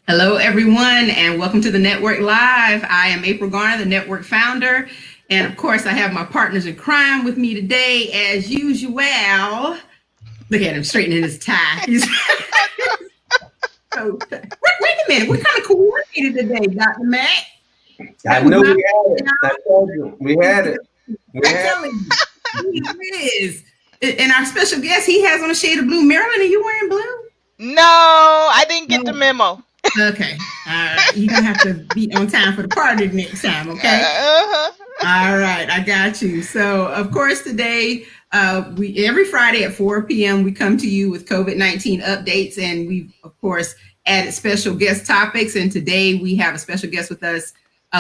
Hello, everyone, and welcome to the Network Live. I am April Garner, the network founder. And of course, I have my partners in crime with me today, as usual. Look at him straightening his tie. Wait a minute. We're kind of coordinated today, Dr. Matt. I That was know not. we had it. I told you. We had it. We I'm had it. telling you, he is. And our special guest, he has on a shade of blue. Marilyn, are you wearing blue? No, I didn't get the No. memo. Okay. All right. You're going to have to be on time for the party next time, okay? Uh-huh. All right, I got you. So, of course, today we every Friday at 4 p.m. we come to you with COVID-19 updates, and we of course added special guest topics. And today we have a special guest with us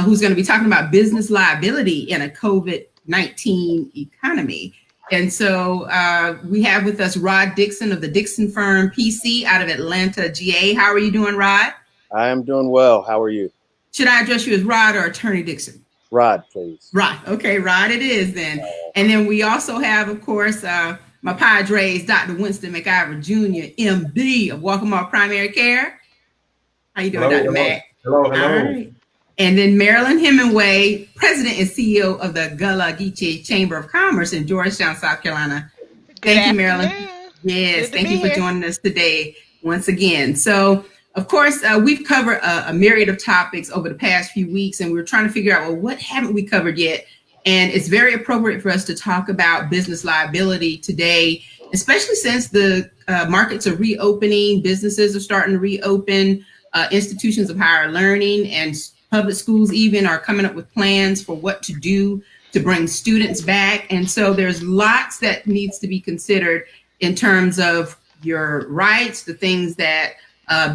who's going to be talking about business liability in a COVID-19 economy. And so we have with us Rod Dixon of the Dixon firm PC out of Atlanta, GA. How are you doing, Rod? I am doing well. How are you? Should I address you as Rod or Attorney Dixon? Rod, please. Rod. Okay, Rod it is then. And then we also have, of course, my Padres, Dr. Winston McIver Jr., MD of Waccamaw Primary Care. How you doing, Hello, Dr. hello, Matt? hello, All hello. right. And then Marilyn Hemingway, President and CEO of the Gullah Geechee Chamber of Commerce in Georgetown, South Carolina. Good Thank you, Marilyn. afternoon. Yes, Good to thank be you for here. joining us today once again. So, of course, we've covered a myriad of topics over the past few weeks, and we're trying to figure out, well, what haven't we covered yet? And it's very appropriate for us to talk about business liability today, especially since the markets are reopening, businesses are starting to reopen, institutions of higher learning and public schools even are coming up with plans for what to do to bring students back. And so there's lots that needs to be considered in terms of your rights, the things that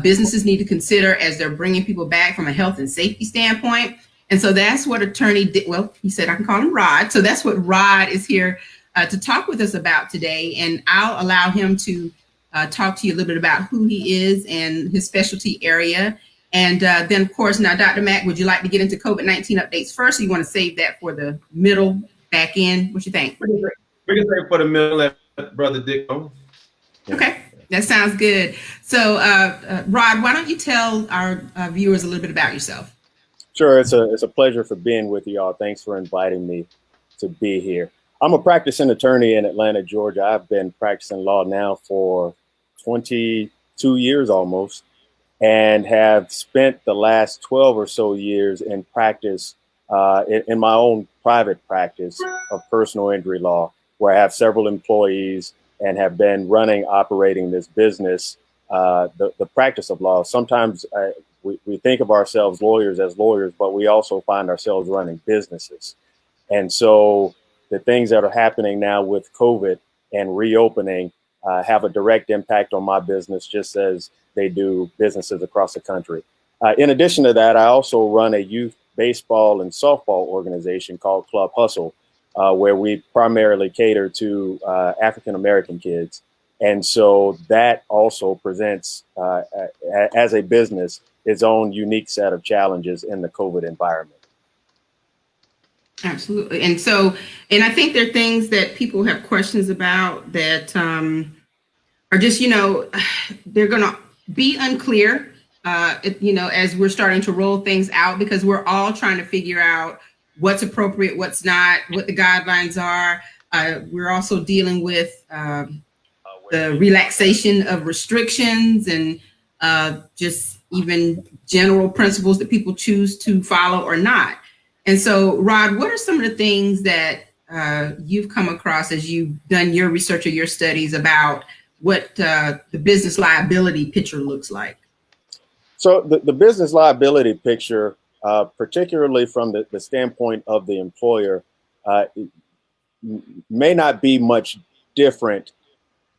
businesses need to consider as they're bringing people back from a health and safety standpoint. And so that's what he said I can call him Rod. So that's what Rod is here to talk with us about today. And I'll allow him to talk to you a little bit about who he is and his specialty area. And then, of course, now, Dr. Mack, would you like to get into COVID-19 updates first, or you want to save that for the middle, back end? What you think? We can say for the middle, let Brother Dick go. Okay, that sounds good. So, Rod, why don't you tell our viewers a little bit about yourself? Sure, it's a pleasure for being with you all. Thanks for inviting me to be here. I'm a practicing attorney in Atlanta, Georgia. I've been practicing law now for 22 years almost, and have spent the last 12 or so years in practice in my own private practice of personal injury law, where I have several employees and have been operating this business, the practice of law. Sometimes we think of ourselves lawyers as lawyers, but we also find ourselves running businesses. And so the things that are happening now with COVID and reopening have a direct impact on my business, just as they do businesses across the country. In addition to that, I also run a youth baseball and softball organization called Club Hustle, where we primarily cater to African-American kids. And so that also presents, as a business, its own unique set of challenges in the COVID environment. Absolutely. And so, and I think there are things that people have questions about that are just, they're going to be unclear, as we're starting to roll things out, because we're all trying to figure out what's appropriate, what's not, what the guidelines are. We're also dealing with the relaxation of restrictions and just even general principles that people choose to follow or not. And so, Rod, what are some of the things that you've come across as you've done your research or your studies about what the business liability picture looks like? So the business liability picture, particularly from the standpoint of the employer, may not be much different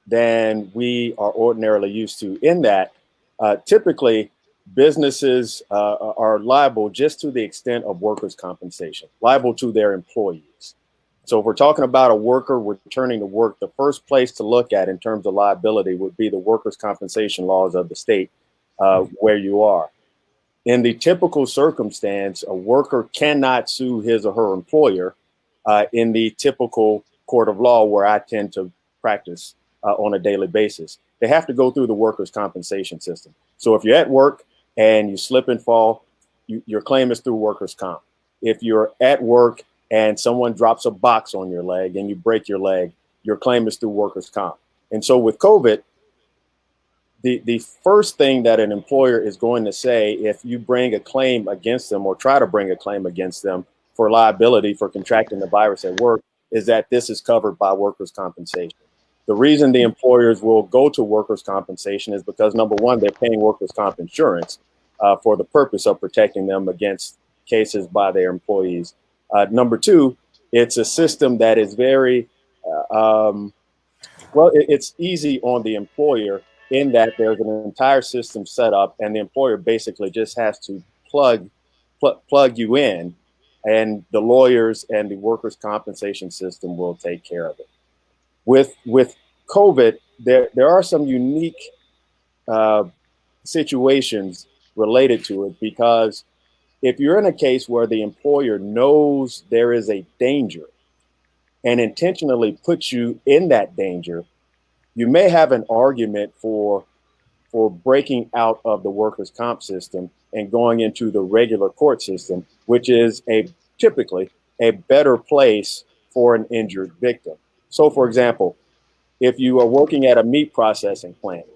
than we are ordinarily used to, in that typically businesses are liable just to the extent of workers' compensation, liable to their employees. So if we're talking about a worker returning to work, the first place to look at in terms of liability would be the workers' compensation laws of the state where you are. In the typical circumstance, a worker cannot sue his or her employer in the typical court of law where I tend to practice on a daily basis. They have to go through the workers' compensation system. So if you're at work and you slip and fall, your claim is through workers' comp. If you're at work and someone drops a box on your leg and you break your leg, your claim is through workers' comp. And so with COVID, the first thing that an employer is going to say if you bring a claim against them or try to bring a claim against them for liability for contracting the virus at work is that this is covered by workers' compensation. The reason the employers will go to workers' compensation is because, number one, they're paying workers' comp insurance for the purpose of protecting them against cases by their employees. Number two, it's a system that is very, it's easy on the employer in that there's an entire system set up and the employer basically just has to plug you in, and the lawyers and the workers' compensation system will take care of it. With COVID, there are some unique situations related to it, because if you're in a case where the employer knows there is a danger and intentionally puts you in that danger, you may have an argument for breaking out of the workers' comp system and going into the regular court system, which is typically a better place for an injured victim. So, for example, if you are working at a meat processing plant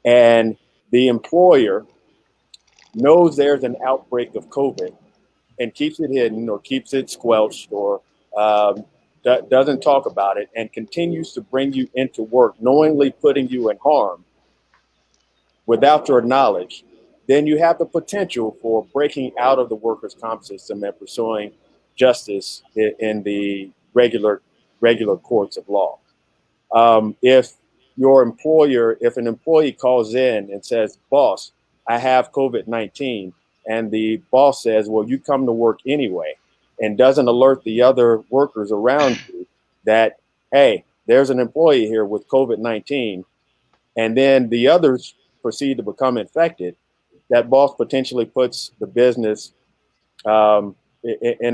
and the employer knows there's an outbreak of COVID and keeps it hidden or keeps it squelched or doesn't talk about it and continues to bring you into work, knowingly putting you in harm without your knowledge, then you have the potential for breaking out of the workers' comp system and pursuing justice in the regular courts of law. If an employee calls in and says, "Boss, I have COVID-19," and the boss says, "Well, you come to work anyway," and doesn't alert the other workers around you that, hey, there's an employee here with COVID-19, and then the others proceed to become infected, that boss potentially puts the business in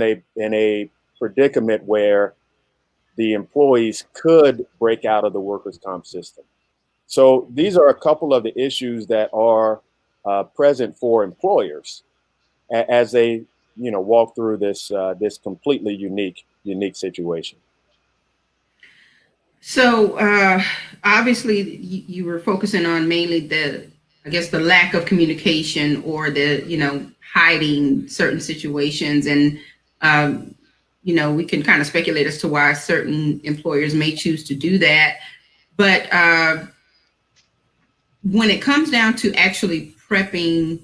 a predicament where the employees could break out of the workers' comp system. So these are a couple of the issues that are present for employers as they, walk through this completely unique situation. So obviously you were focusing on mainly the lack of communication or the, hiding certain situations. And, we can kind of speculate as to why certain employers may choose to do that. But when it comes down to actually prepping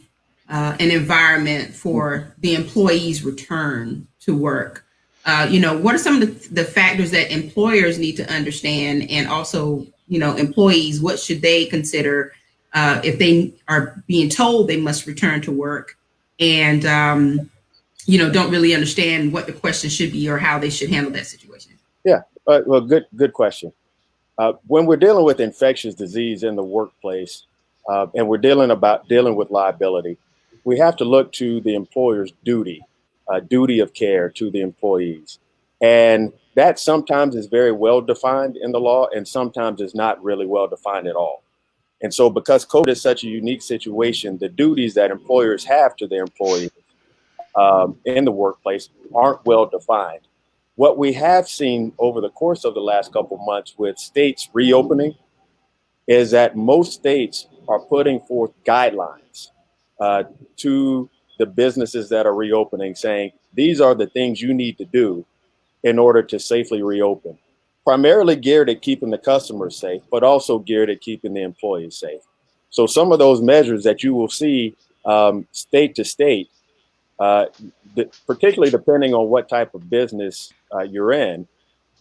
an environment for the employee's return to work, what are some of the factors that employers need to understand, and also, employees, what should they consider if they are being told they must return to work and, don't really understand what the question should be or how they should handle that situation? Yeah, well, good question. When we're dealing with infectious disease in the workplace, and we're dealing with liability, we have to look to the employer's duty of care to the employees. And that sometimes is very well defined in the law and sometimes is not really well defined at all. And so because COVID is such a unique situation, the duties that employers have to their employees in the workplace aren't well defined. What we have seen over the course of the last couple of months with states reopening is that most states are putting forth guidelines to the businesses that are reopening, saying these are the things you need to do in order to safely reopen, primarily geared at keeping the customers safe, but also geared at keeping the employees safe. So some of those measures that you will see state to state, particularly depending on what type of business you're in,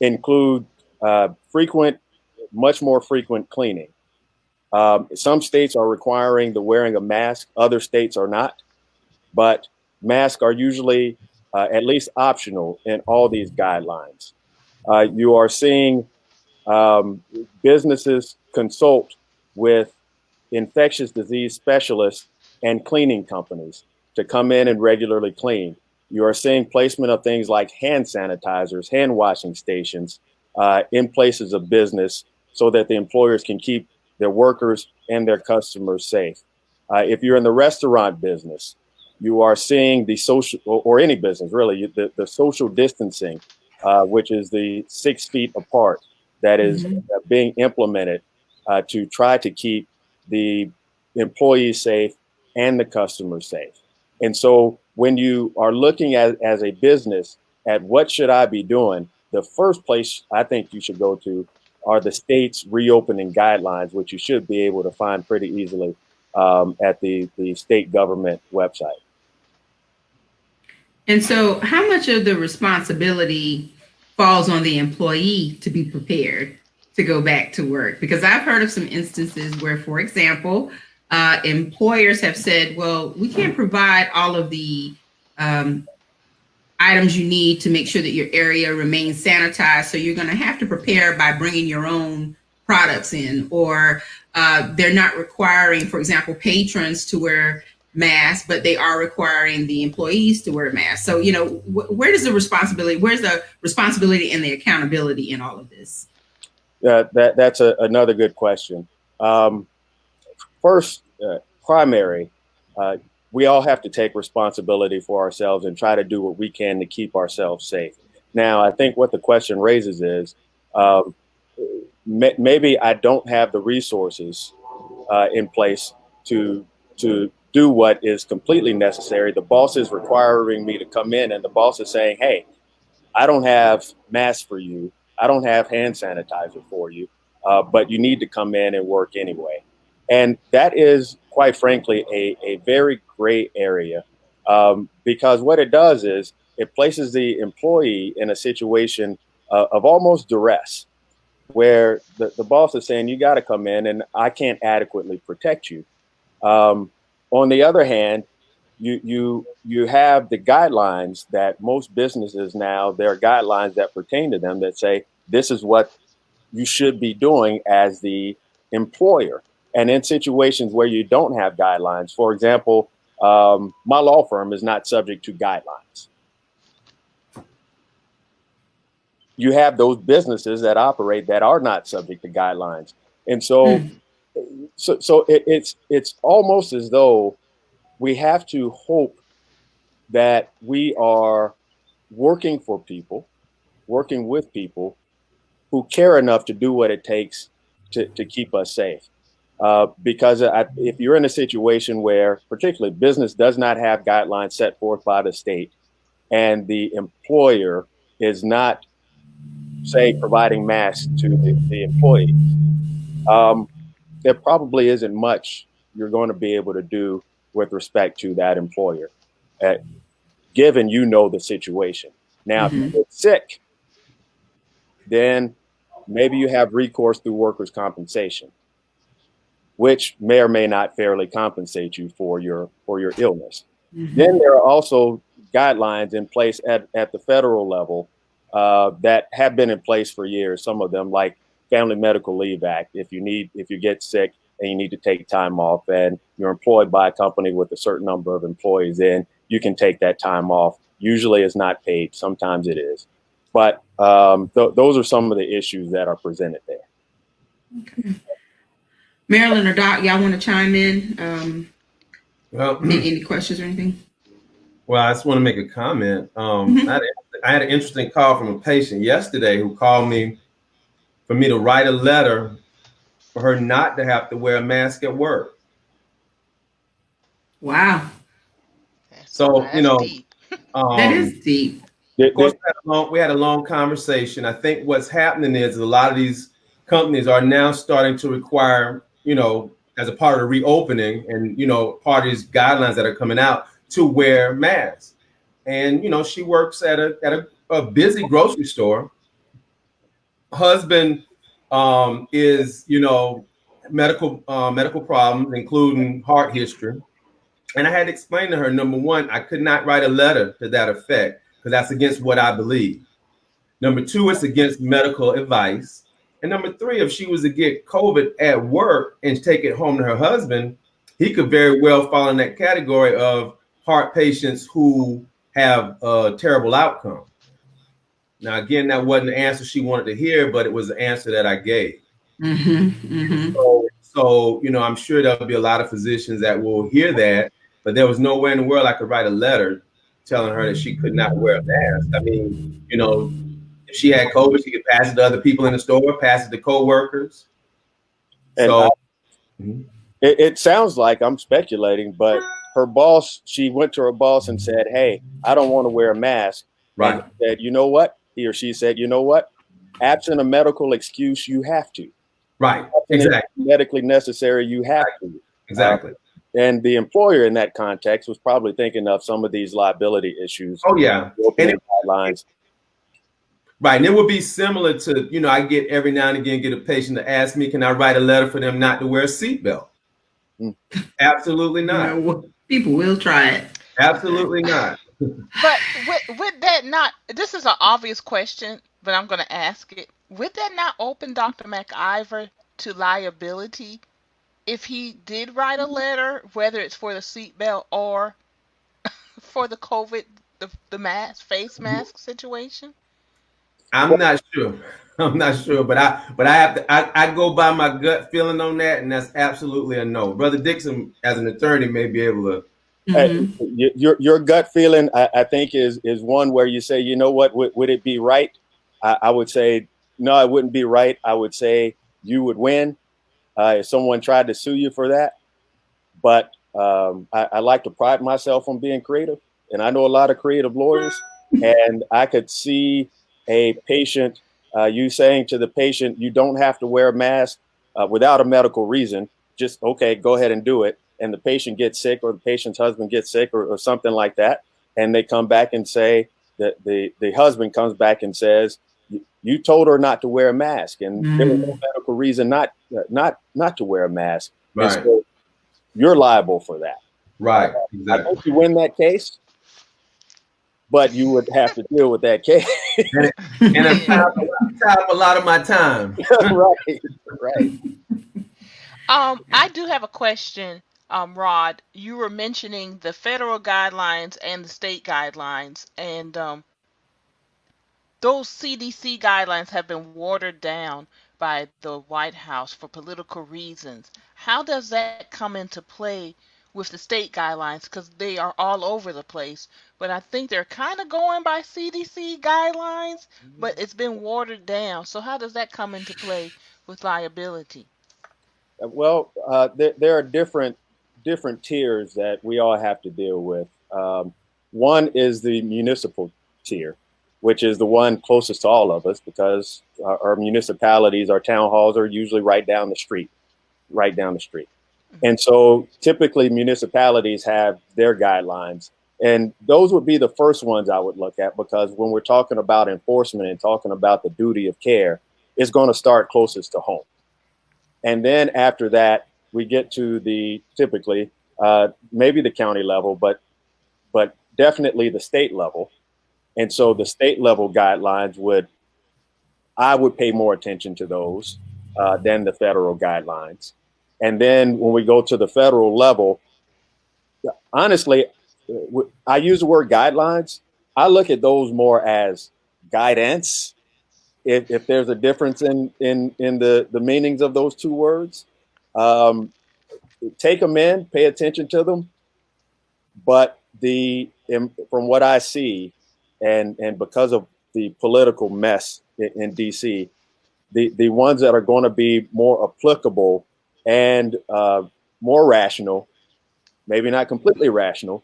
include much more frequent cleaning. Some states are requiring the wearing of masks, other states are not, but masks are usually at least optional in all these guidelines. You are seeing businesses consult with infectious disease specialists and cleaning companies to come in and regularly clean. You are seeing placement of things like hand sanitizers, hand washing stations in places of business so that the employers can keep their workers and their customers safe. If you're in the restaurant business, you are seeing the social, or any business really, the social distancing, which is the 6 feet apart, that is being implemented to try to keep the employees safe and the customers safe. And so when you are looking at as a business at what should I be doing, the first place I think you should go to are the state's reopening guidelines, which you should be able to find pretty easily at the state government website. And so how much of the responsibility falls on the employee to be prepared to go back to work? Because I've heard of some instances where, for example, employers have said, well, we can't provide all of the items you need to make sure that your area remains sanitized. So you're going to have to prepare by bringing your own products in, or they're not requiring, for example, patrons to wear masks, but they are requiring the employees to wear masks. So, you know, where does the responsibility, where's the responsibility and the accountability in all of this? That's another good question. First, primary, we all have to take responsibility for ourselves and try to do what we can to keep ourselves safe. Now, I think what the question raises is maybe I don't have the resources in place to do what is completely necessary. The boss is requiring me to come in, and the boss is saying, hey, I don't have masks for you. I don't have hand sanitizer for you, but you need to come in and work anyway. And that is, quite frankly, a very gray area, because what it does is it places the employee in a situation of almost duress, where the boss is saying, you got to come in and I can't adequately protect you. On the other hand, you have the guidelines that most businesses now, there are guidelines that pertain to them that say, this is what you should be doing as the employer. And in situations where you don't have guidelines, for example, my law firm is not subject to guidelines. You have those businesses that operate that are not subject to guidelines. And so, it's almost as though we have to hope that we are working for people, working with people who care enough to do what it takes to keep us safe. Because if you're in a situation where particularly business does not have guidelines set forth by the state, and the employer is not, say, providing masks to the employee, there probably isn't much you're going to be able to do with respect to that employer, given you know the situation. Now, if you get sick, then maybe you have recourse through workers' compensation, which may or may not fairly compensate you for your illness. Then there are also guidelines in place at the federal level that have been in place for years. Some of them, like Family Medical Leave Act. If you get sick and you need to take time off, and you're employed by a company with a certain number of employees, then you can take that time off. Usually it's not paid. Sometimes it is. But those are some of the issues that are presented there. Okay. Marilyn or Doc, y'all want to chime in? Well, any questions or anything? Well, I just want to make a comment. I had an interesting call from a patient yesterday who called me for me to write a letter for her not to have to wear a mask at work. Wow. So, you know, deep. That is deep. Of course, we had a long conversation. I think what's happening is a lot of these companies are now starting to require, you know, as a part of the reopening and, you know, part of these guidelines that are coming out, to wear masks. And, you know, she works at a busy grocery store. Husband is, you know, medical problems, including heart history. And I had to explain to her, number one, I could not write a letter to that effect because that's against what I believe. Number two, it's against medical advice. And number three, if she was to get COVID at work and take it home to her husband, he could very well fall in that category of heart patients who have a terrible outcome. Now, again, that wasn't the answer she wanted to hear, but it was the answer that I gave. So So, I'm sure there'll be a lot of physicians that will hear that, but there was nowhere in the world I could write a letter telling her that she could not wear a mask. I mean, if she had COVID, she could pass it to other people in the store, pass it to coworkers. And So it sounds like I'm speculating, but her boss, she went to her boss and said, "Hey, I don't want to wear a mask." right. And he said, "You know what?" He or she said, "You know what? Absent a medical excuse, you have to. Right. Absent Exactly. medically necessary, you have to." Exactly. And the employer in that context was probably thinking of some of these liability issues. Oh yeah. And guidelines. Right. And it would be similar to, I get every now and again get a patient to ask me, can I write a letter for them not to wear a seatbelt? Absolutely not. People will try it. Absolutely not. But with that not, this is an obvious question, but I'm going to ask it. Would that not open Dr. McIver to liability if he did write a letter, whether it's for the seatbelt or for the COVID, the mask, face mask situation? I'm not sure. I'm not sure, but I have to. I go by my gut feeling on that, and that's absolutely a no. Brother Dixon, as an attorney, may be able to. Your gut feeling, I think, is one where you say, you know what, would it be right? I would say no, it wouldn't be right. I would say you would win if someone tried to sue you for that. But I like to pride myself on being creative, and I know a lot of creative lawyers, and I could see a patient, you saying to the patient, you don't have to wear a mask without a medical reason. Just, okay, go ahead and do it. And the patient gets sick, or the patient's husband gets sick, or something like that. And they come back and say that the husband comes back and says, you told her not to wear a mask, and there was no medical reason not to wear a mask. Right. And so you're liable for that. Right. Exactly. I think you win that case, but you would have to deal with that case. and it's up a lot of my time. Right. I do have a question, Rod. You were mentioning the federal guidelines and the state guidelines, and those CDC guidelines have been watered down by the White House for political reasons. How does that come into play with the state guidelines? Because they are all over the place. But I think they're kind of going by CDC guidelines, but it's been watered down. So how does that come into play with liability? Well, there are different tiers that we all have to deal with. One is the municipal tier, which is the one closest to all of us, because our municipalities, our town halls are usually right down the street. And so typically municipalities have their guidelines, and those would be the first ones I would look at, because when we're talking about enforcement and talking about the duty of care, it's going to start closest to home. And then after that, we get to the typically maybe the county level, but definitely the state level. And so the state level guidelines I would pay more attention to those than the federal guidelines. And then when we go to the federal level, honestly, I use the word guidelines. I look at those more as guidance. If there's a difference in the meanings of those two words, take them in, pay attention to them. But from what I see, and because of the political mess in DC, the ones that are going to be more applicable and more rational, maybe not completely rational,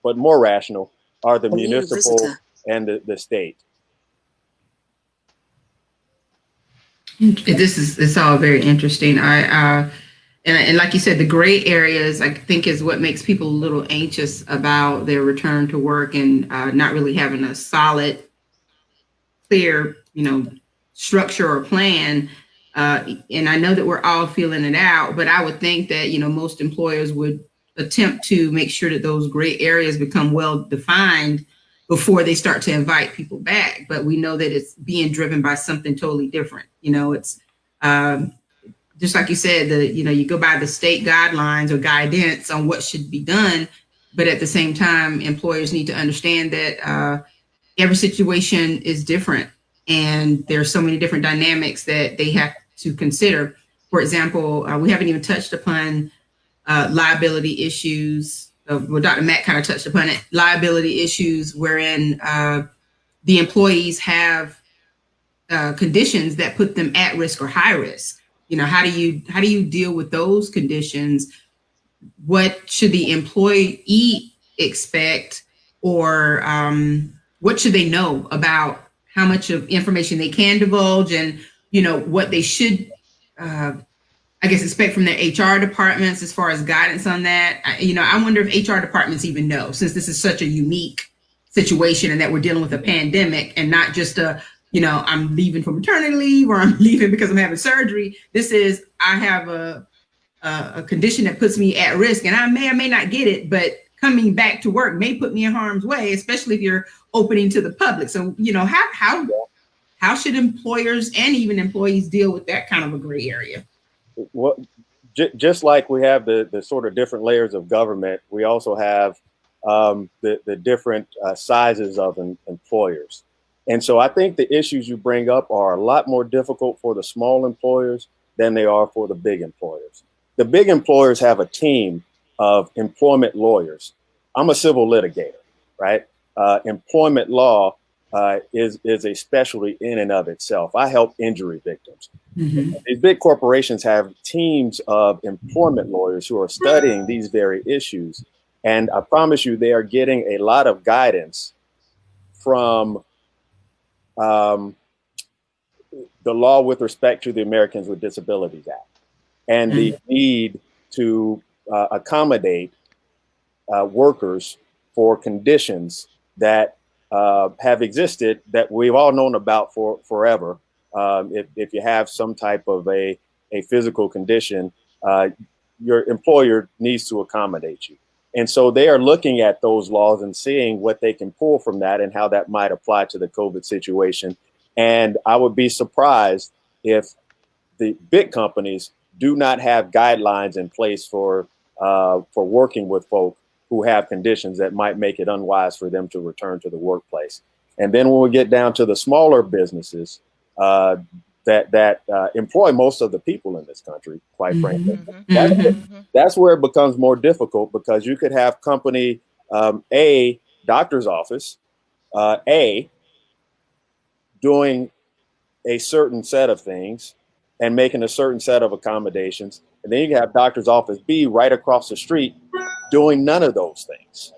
but more rational, are the municipal and the state. It's all very interesting. And like you said, the gray areas, I think, is what makes people a little anxious about their return to work, and not really having a solid, clear, structure or plan. And I know that we're all feeling it out, but I would think that, most employers would attempt to make sure that those gray areas become well defined before they start to invite people back. But we know that it's being driven by something totally different. It's just like you said, you go by the state guidelines or guidance on what should be done. But at the same time, employers need to understand that every situation is different, and there's so many different dynamics that they have to consider. For example, we haven't even touched upon liability issues. Well, Dr. Matt kind of touched upon it. Liability issues wherein the employees have conditions that put them at risk or high risk. You know, how do you deal with those conditions? What should the employee expect, or what should they know about how much of information they can divulge, and what they should I guess expect from their HR departments as far as guidance on that. I wonder if HR departments even know, since this is such a unique situation and that we're dealing with a pandemic and not just I'm leaving for maternity leave or I'm leaving because I'm having surgery. This is, I have a condition that puts me at risk, and I may or may not get it, but coming back to work may put me in harm's way, especially if you're opening to the public. So, how should employers and even employees deal with that kind of a gray area? Well, just like we have the sort of different layers of government, we also have the different sizes of employers. And so I think the issues you bring up are a lot more difficult for the small employers than they are for the big employers. The big employers have a team of employment lawyers. I'm a civil litigator, right? Employment law is a specialty in and of itself. I help injury victims. Mm-hmm. These big corporations have teams of employment lawyers who are studying these very issues. And I promise you, they are getting a lot of guidance from the law with respect to the Americans with Disabilities Act and the need to accommodate workers for conditions that have existed that we've all known about for forever. If you have some type of a physical condition, your employer needs to accommodate you. And so they are looking at those laws and seeing what they can pull from that and how that might apply to the COVID situation. And I would be surprised if the big companies do not have guidelines in place for working with folk who have conditions that might make it unwise for them to return to the workplace. And then when we get down to the smaller businesses that employ most of the people in this country, quite frankly, that's where it becomes more difficult, because you could have company A, doctor's office, A, doing a certain set of things and making a certain set of accommodations. And then you have doctor's office B right across the street doing none of those things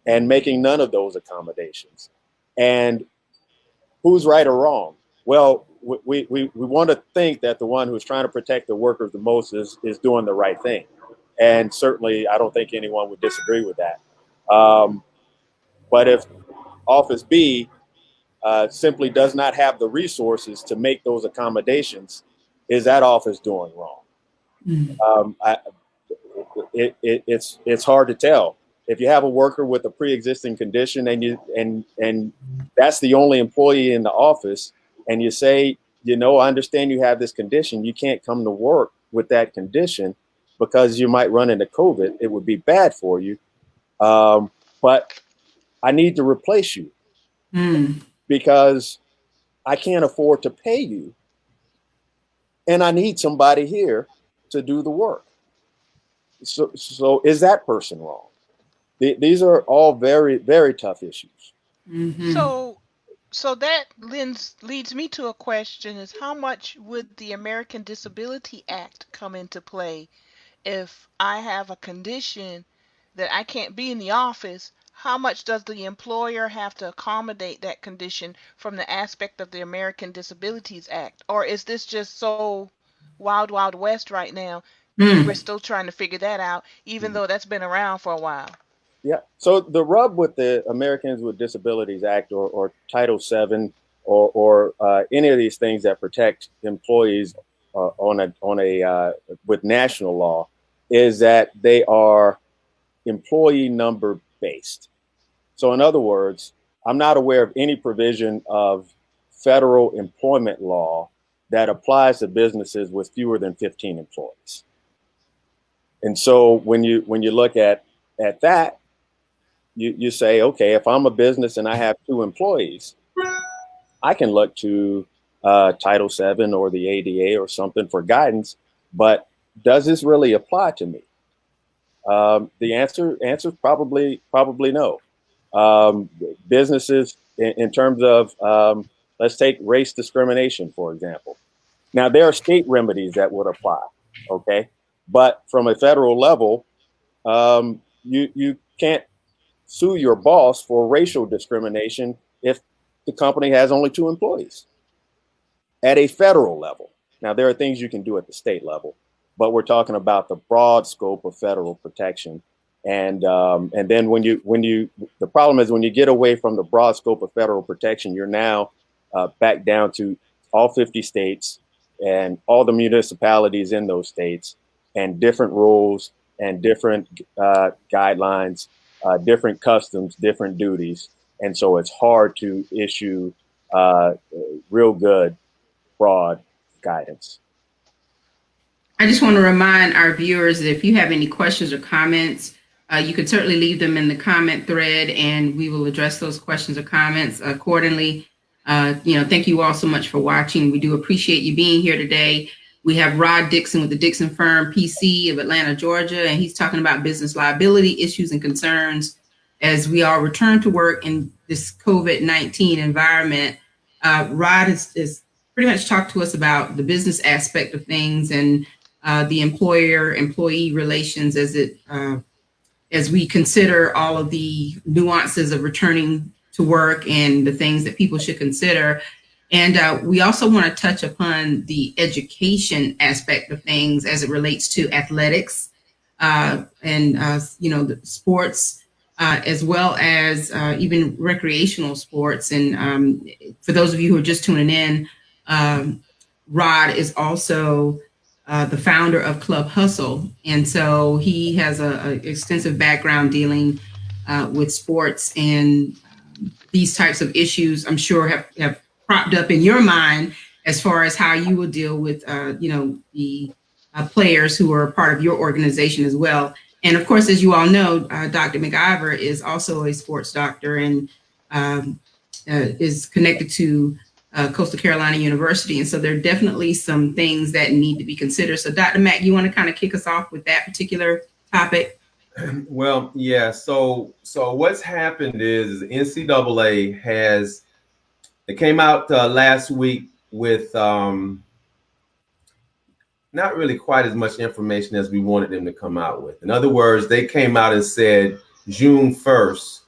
and making none of those accommodations. And who's right or wrong? Well, we want to think that the one who's trying to protect the workers the most is doing the right thing. And certainly, I don't think anyone would disagree with that. But if Office B simply does not have the resources to make those accommodations, is that office doing wrong? It's hard to tell. If you have a worker with a pre-existing condition and that's the only employee in the office, and you say, I understand you have this condition, you can't come to work with that condition because you might run into COVID. It would be bad for you, but I need to replace you because I can't afford to pay you, and I need somebody here to do the work. So is that person wrong? These are all very, very tough issues. So that leads me to a question: is how much would the American Disability Act come into play if I have a condition that I can't be in the office? How much does the employer have to accommodate that condition from the aspect of the American Disabilities Act? Or is this just so wild, wild west right now? We're still trying to figure that out, even though that's been around for a while. Yeah. So the rub with the Americans with Disabilities Act or Title VII or any of these things that protect employees with national law is that they are employee number based. So in other words, I'm not aware of any provision of federal employment law that applies to businesses with fewer than 15 employees. And so when you look at that, you say, okay, if I'm a business and I have 2 employees, I can look to Title VII or the ADA or something for guidance But does this really apply to me? The answer is probably no. Businesses in terms of let's take race discrimination, for example. Now, there are state remedies that would apply, okay? But from a federal level, you can't sue your boss for racial discrimination if the company has only 2 employees at a federal level. Now, there are things you can do at the state level, but we're talking about the broad scope of federal protection. And then the problem is when you get away from the broad scope of federal protection, you're now back down to all 50 states and all the municipalities in those states and different rules and different guidelines, different customs, different duties. And so it's hard to issue real good, broad guidance. I just want to remind our viewers that if you have any questions or comments, you can certainly leave them in the comment thread and we will address those questions or comments accordingly. Thank you all so much for watching. We do appreciate you being here today. We have Rod Dixon with the Dixon firm PC of Atlanta, Georgia, and he's talking about business liability issues and concerns as we all return to work in this COVID-19 environment. Rod has pretty much talked to us about the business aspect of things and the employer-employee relations as we consider all of the nuances of returning to work and the things that people should consider. And we also want to touch upon the education aspect of things as it relates to athletics and the sports, as well as even recreational sports. And for those of you who are just tuning in, Rod is also the founder of Club Hustle. And so he has an extensive background dealing with sports, and these types of issues, I'm sure, have propped up in your mind as far as how you will deal with, the players who are a part of your organization as well. And of course, as you all know, Dr. McIver is also a sports doctor and is connected to Coastal Carolina University. And so there are definitely some things that need to be considered. So Dr. Mack, you want to kind of kick us off with that particular topic? Well, yeah. So what's happened is NCAA it came out last week with not really quite as much information as we wanted them to come out with. In other words, they came out and said June 1st,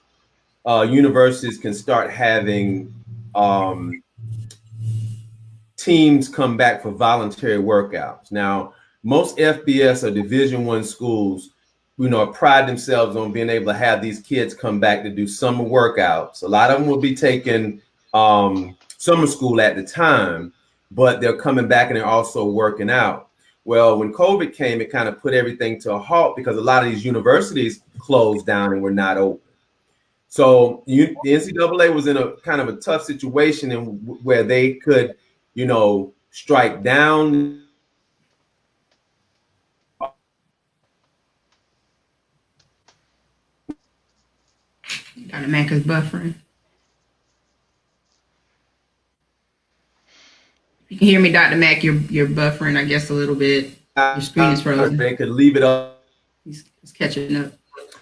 universities can start having teams come back for voluntary workouts. Now, most FBS or Division I schools, pride themselves on being able to have these kids come back to do summer workouts. A lot of them will be taking summer school at the time, but they're coming back and they're also working out. Well, when COVID came, it kind of put everything to a halt because a lot of these universities closed down and were not open. So the NCAA was in a kind of a tough situation where they could, strike down. Dr. Mack is buffering. You can hear me, Dr. Mack, you're buffering, I guess, a little bit. Your screen is frozen. They could leave it up. He's catching up.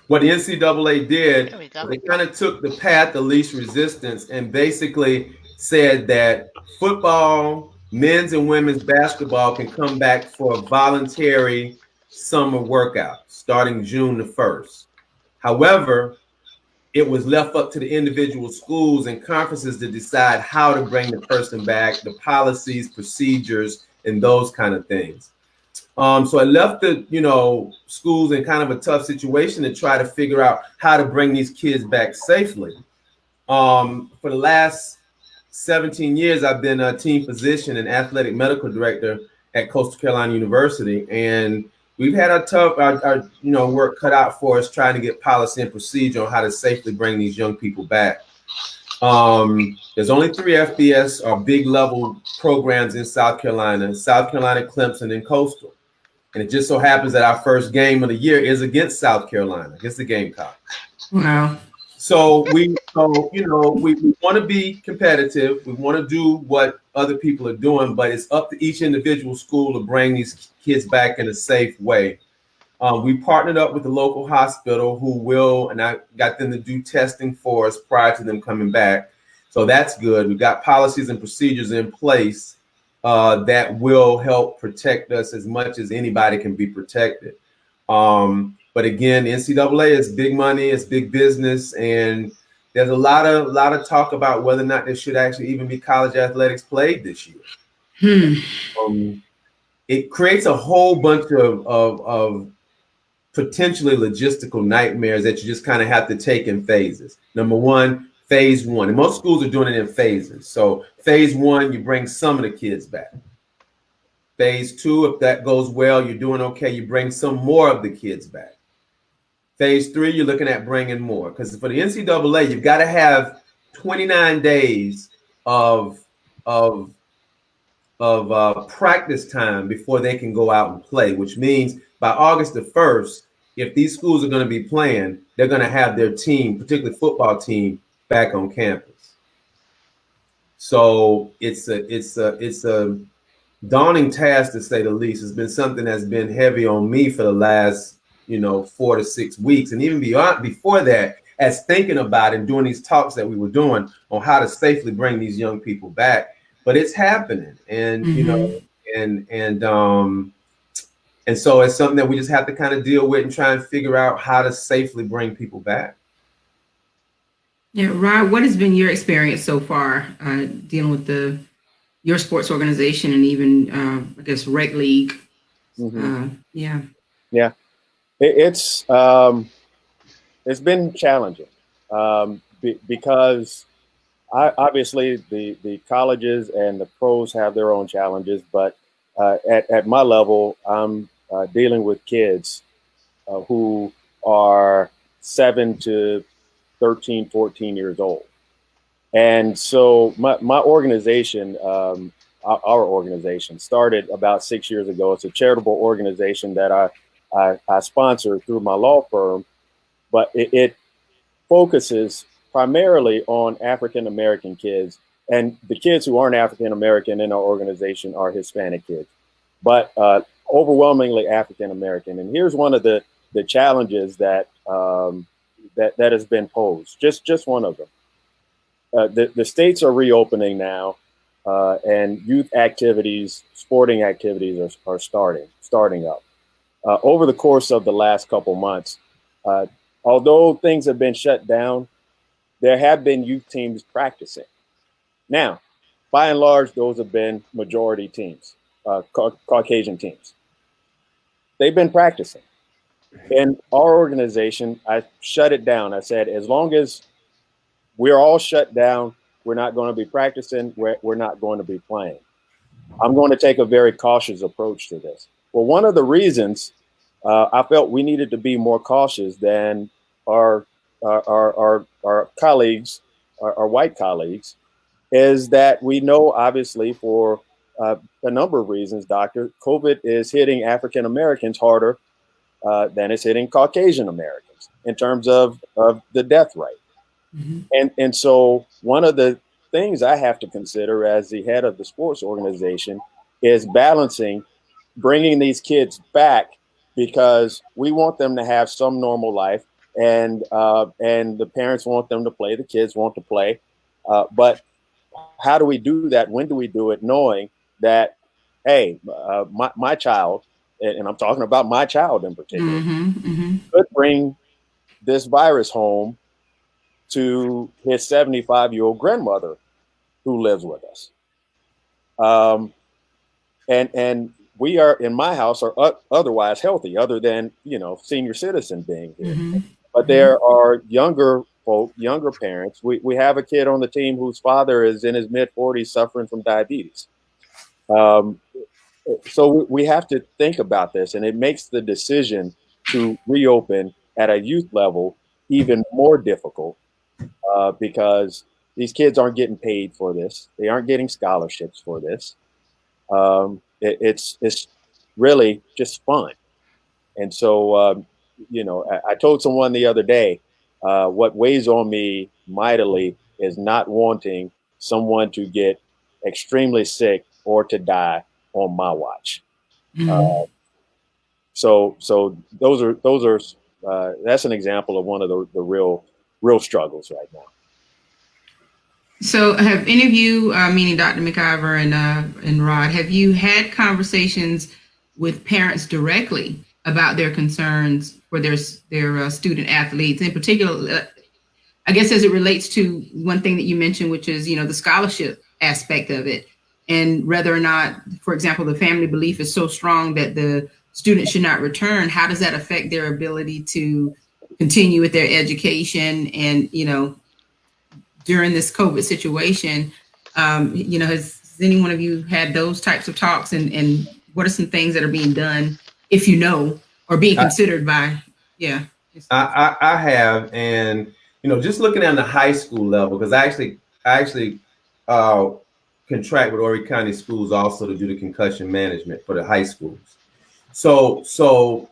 What the NCAA did, they kind of took the path of least resistance and basically said that football, men's and women's basketball can come back for a voluntary summer workout starting June the 1st. However, it was left up to the individual schools and conferences to decide how to bring the person back, the policies, procedures, and those kind of things. So it left the, schools in kind of a tough situation to try to figure out how to bring these kids back safely. For the last 17 years, I've been a team physician and athletic medical director at Coastal Carolina University, and we've had our work cut out for us trying to get policy and procedure on how to safely bring these young people back. There's only 3 FBS or big level programs in South Carolina, Clemson, and Coastal. And it just so happens that our first game of the year is against South Carolina, against the Gamecocks. Wow. we want to be competitive. We want to do what other people are doing, but it's up to each individual school to bring these kids back in a safe way. We partnered up with the local hospital who will, and I got them to do testing for us prior to them coming back. So that's good. We've got policies and procedures in place that will help protect us as much as anybody can be protected. But again, NCAA is big money, it's big business, and there's a lot of talk about whether or not there should actually even be college athletics played this year. It creates a whole bunch of potentially logistical nightmares that you just kind of have to take in phases. Number one, phase one, and most schools are doing it in phases. So phase one, you bring some of the kids back. Phase two, if that goes well, you're doing okay, you bring some more of the kids back. Phase three, you're looking at bringing more, because for the NCAA, you've got to have 29 days of practice time before they can go out and play, which means by August the 1st, if these schools are going to be playing, they're going to have their team, particularly football team, back on campus. So it's a daunting task, to say the least. It's been something that's been heavy on me for the last 4 to 6 weeks, and even before that, as thinking about and doing these talks that we were doing on how to safely bring these young people back. But it's happening, and and so it's something that we just have to kind of deal with and try and figure out how to safely bring people back. Yeah, Rod, what has been your experience so far dealing with your sports organization and even I guess rec league? Yeah. It's been challenging because obviously the colleges and the pros have their own challenges, but at my level, I'm dealing with kids who are 7 to 13, 14 years old. And so my organization, our organization, started about 6 years ago. It's a charitable organization that I sponsor through my law firm, but it focuses primarily on African American kids, and the kids who aren't African American in our organization are Hispanic kids, but overwhelmingly African American. And here's one of the challenges that has been posed. Just one of them. The states are reopening now, and youth activities, sporting activities are starting up. Over the course of the last couple months, although things have been shut down, there have been youth teams practicing. Now, by and large, those have been majority teams, Caucasian teams. They've been practicing. In our organization, I shut it down. I said, as long as we're all shut down, we're not going to be practicing, we're not going to be playing. I'm going to take a very cautious approach to this. Well, one of the reasons I felt we needed to be more cautious than our colleagues, our white colleagues, is that we know, obviously, for a number of reasons, Doctor, COVID is hitting African Americans harder than it's hitting Caucasian Americans in terms of the death rate. And so one of the things I have to consider as the head of the sports organization is balancing bringing these kids back, because we want them to have some normal life, and the parents want them to play, the kids want to play, but how do we do that? When do we do it, knowing that, hey, my child, and I'm talking about my child in particular, could bring this virus home to his 75-year-old grandmother who lives with us. And we are, in my house, are otherwise healthy, other than, senior citizen being here. But there are younger folk, younger parents. We have a kid on the team whose father is in his mid-40s suffering from diabetes. So we have to think about this, and it makes the decision to reopen at a youth level even more difficult. Because these kids aren't getting paid for this. They aren't getting scholarships for this. It's really just fun. And so, I told someone the other day, What weighs on me mightily is not wanting someone to get extremely sick or to die on my watch. Mhm. So those are that's an example of one of the real struggles right now. So, have any of you, meaning Dr. McIver and Rod, have you had conversations with parents directly about their concerns for their student athletes, in particular? I guess as it relates to one thing that you mentioned, which is the scholarship aspect of it, and whether or not, for example, the family belief is so strong that the student should not return. How does that affect their ability to continue with their education and during this COVID situation? Has any one of you had those types of talks, and what are some things that are being done, if or being I, considered by, yeah. I have, and just looking at the high school level, because I actually uh, contract with Horry County Schools also to do the concussion management for the high schools. So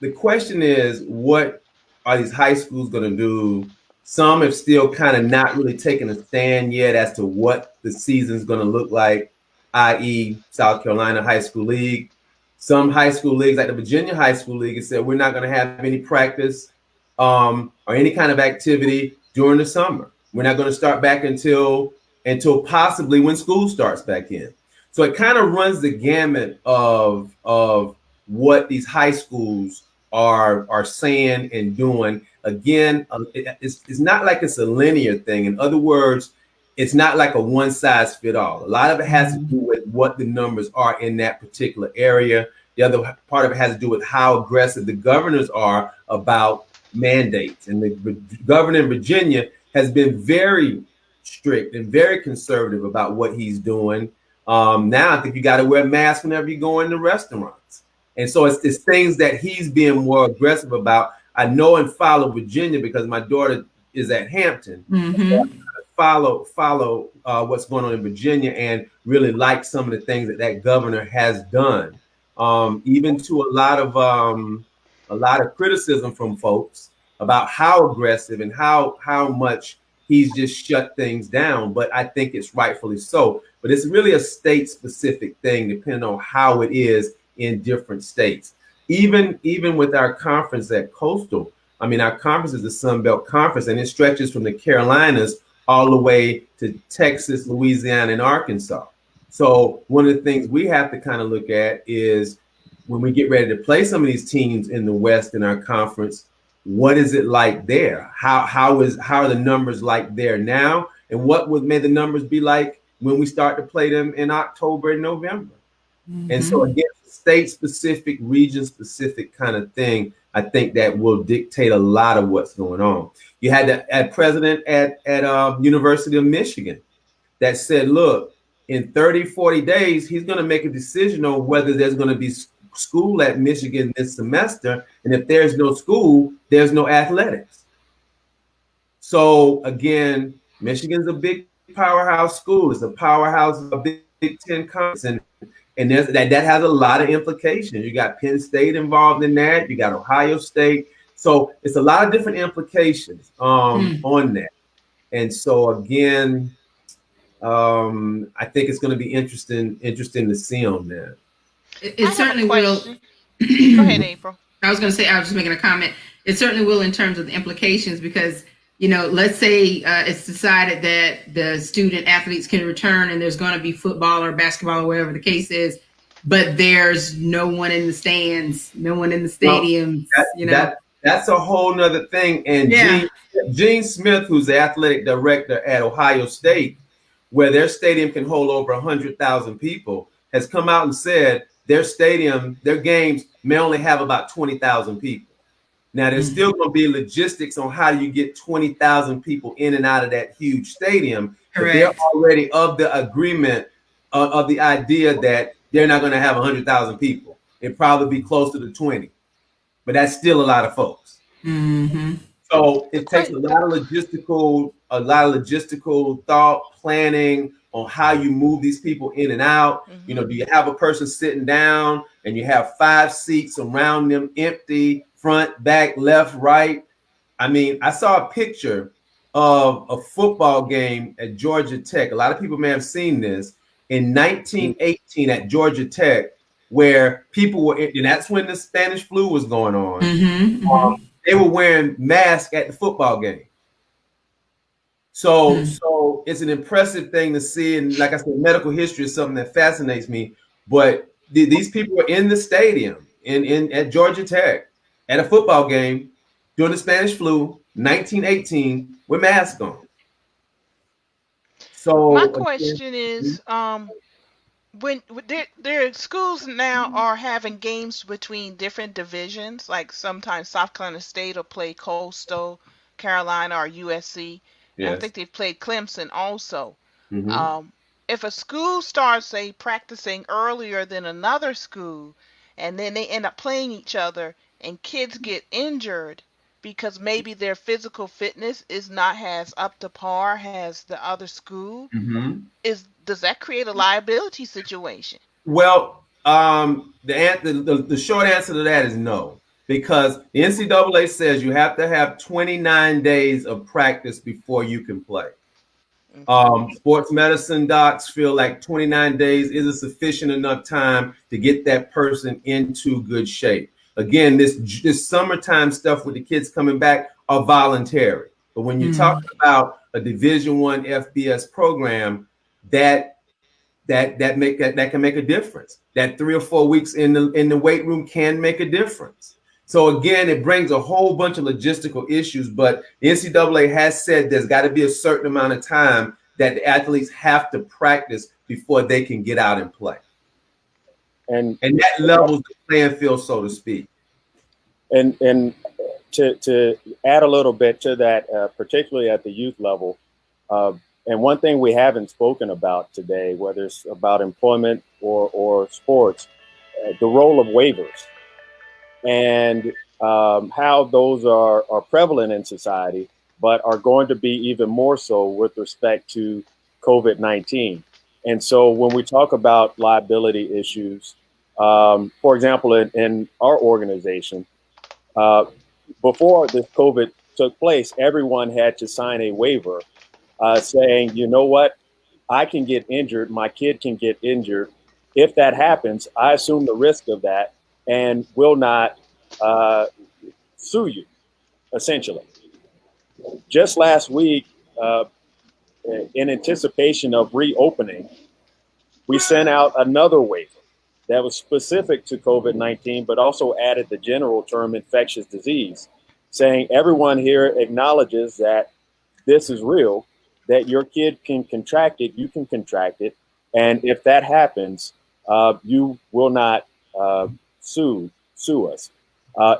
the question is, what are these high schools going to do? Some have still kind of not really taken a stand yet as to what the season's going to look like, i.e., South Carolina High School League. Some high school leagues, like the Virginia High School League, have said we're not going to have any practice or any kind of activity during the summer. We're not going to start back until possibly when school starts back in. So it kind of runs the gamut of what these high schools are saying and doing. Again, it's not like it's a linear thing. In other words, it's not like a one size fit all. A lot of it has to do with what the numbers are in that particular area. The other part of it has to do with how aggressive the governors are about mandates. And the governor in Virginia has been very strict and very conservative about what he's doing. Now I think you got to wear a mask whenever you go into restaurants. And so it's things that he's being more aggressive about. I know and follow Virginia because my daughter is at Hampton. Mm-hmm. Follow what's going on in Virginia and really like some of the things that governor has done. Even to a lot of criticism from folks about how aggressive and how much he's just shut things down. But I think it's rightfully so. But it's really a state specific thing, depending on how it is in different states. Even with our conference at Coastal, I mean, our conference is the Sun Belt Conference, and it stretches from the Carolinas all the way to Texas, Louisiana, and Arkansas. So one of the things we have to kind of look at is when we get ready to play some of these teams in the West in our conference, what is it like there? How are the numbers like there now? And what may the numbers be like when we start to play them in October and November? Mm-hmm. And so again, state specific, region specific kind of thing, I think that will dictate a lot of what's going on. You had a president at University of Michigan that said, look, in 30, 40 days, he's going to make a decision on whether there's going to be school at Michigan this semester. And if there's no school, there's no athletics. So again, Michigan's a big powerhouse school. It's a powerhouse of a Big Ten conference. And that has a lot of implications. You got Penn State involved in that. You got Ohio State. So it's a lot of different implications on that. And so again, I think it's going to be interesting to see on that. It certainly will. Go ahead, April. I was going to say, I was just making a comment. It certainly will in terms of the implications because, let's say it's decided that the student athletes can return and there's going to be football or basketball or whatever the case is, but there's no one in the stands, no one in the stadiums. Well, that's a whole nother thing. And yeah. Gene Smith, who's the athletic director at Ohio State, where their stadium can hold over 100,000 people, has come out and said their stadium, their games may only have about 20,000 people. Now, there's still going to be logistics on how you get 20,000 people in and out of that huge stadium. Correct. But they're already of the agreement of the idea that they're not going to have 100,000 people. It'd probably be close to the 20, but that's still a lot of folks. Mm-hmm. So it takes a lot of logistical thought, planning on how you move these people in and out. Mm-hmm. Do you have a person sitting down and you have 5 seats around them empty, front, back, left, right? I mean, I saw a picture of a football game at Georgia Tech. A lot of people may have seen this in 1918 at Georgia Tech, where people were, and that's when the Spanish flu was going on. They were wearing masks at the football game. So it's an impressive thing to see. And like I said, medical history is something that fascinates me. But these people were in the stadium at Georgia Tech at a football game during the Spanish flu, 1918, with masks on. So my question is, when their schools now are having games between different divisions, like sometimes South Carolina State will play Coastal Carolina or USC, and I think they've played Clemson also. If a school starts, say, practicing earlier than another school, and then they end up playing each other, and kids get injured because maybe their physical fitness is not as up to par as the other school, does that create a liability situation? Well, the short answer to that is no, because the NCAA says you have to have 29 days of practice before you can play. Sports medicine docs feel like 29 days is a sufficient enough time to get that person into good shape. Again, this summertime stuff with the kids coming back are voluntary. But when you talk about a Division I FBS program, that can make a difference. That 3 or 4 weeks in the weight room can make a difference. So again, it brings a whole bunch of logistical issues, but the NCAA has said there's got to be a certain amount of time that the athletes have to practice before they can get out and play. And that levels the playing field, so to speak. And to add a little bit to that, particularly at the youth level, and one thing we haven't spoken about today, whether it's about employment or sports, the role of waivers and how those are prevalent in society, but are going to be even more so with respect to COVID-19. And so when we talk about liability issues, for example, in our organization, before this COVID took place, everyone had to sign a waiver saying, you know what, I can get injured, my kid can get injured. If that happens, I assume the risk of that and will not sue you, essentially. Just last week, in anticipation of reopening, we sent out another waiver that was specific to COVID-19, but also added the general term infectious disease, saying everyone here acknowledges that this is real, that your kid can contract it, you can contract it, and if that happens, you will not sue us.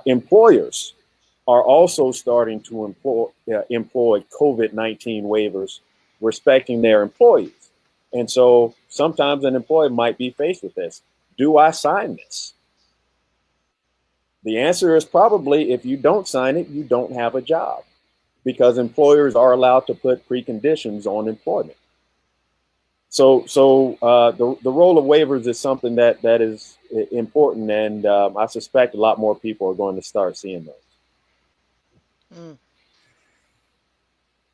Employers are also starting to employ COVID-19 waivers respecting their employees. And so sometimes an employee might be faced with this. Do I sign this? The answer is probably if you don't sign it, you don't have a job, because employers are allowed to put preconditions on employment. So the role of waivers is something that is important, and I suspect a lot more people are going to start seeing those.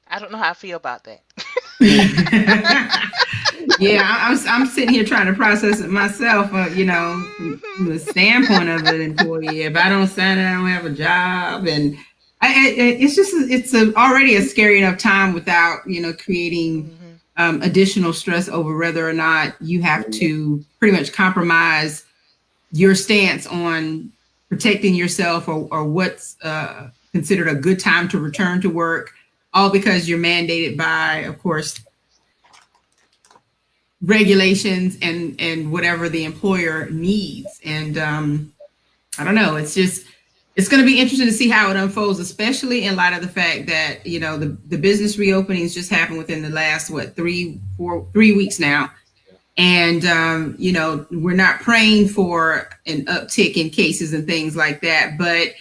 I don't know how I feel about that. Yeah, I'm sitting here trying to process it myself. From the standpoint of an employee, if I don't sign it, I don't have a job, and it's already a scary enough time without creating additional stress over whether or not you have to pretty much compromise your stance on protecting yourself or what's considered a good time to return to work, all because you're mandated by, of course, regulations and whatever the employer needs. And I don't know, it's going to be interesting to see how it unfolds, especially in light of the fact that, the business reopenings just happened within the last, 3 weeks now. And, we're not praying for an uptick in cases and things like that. But,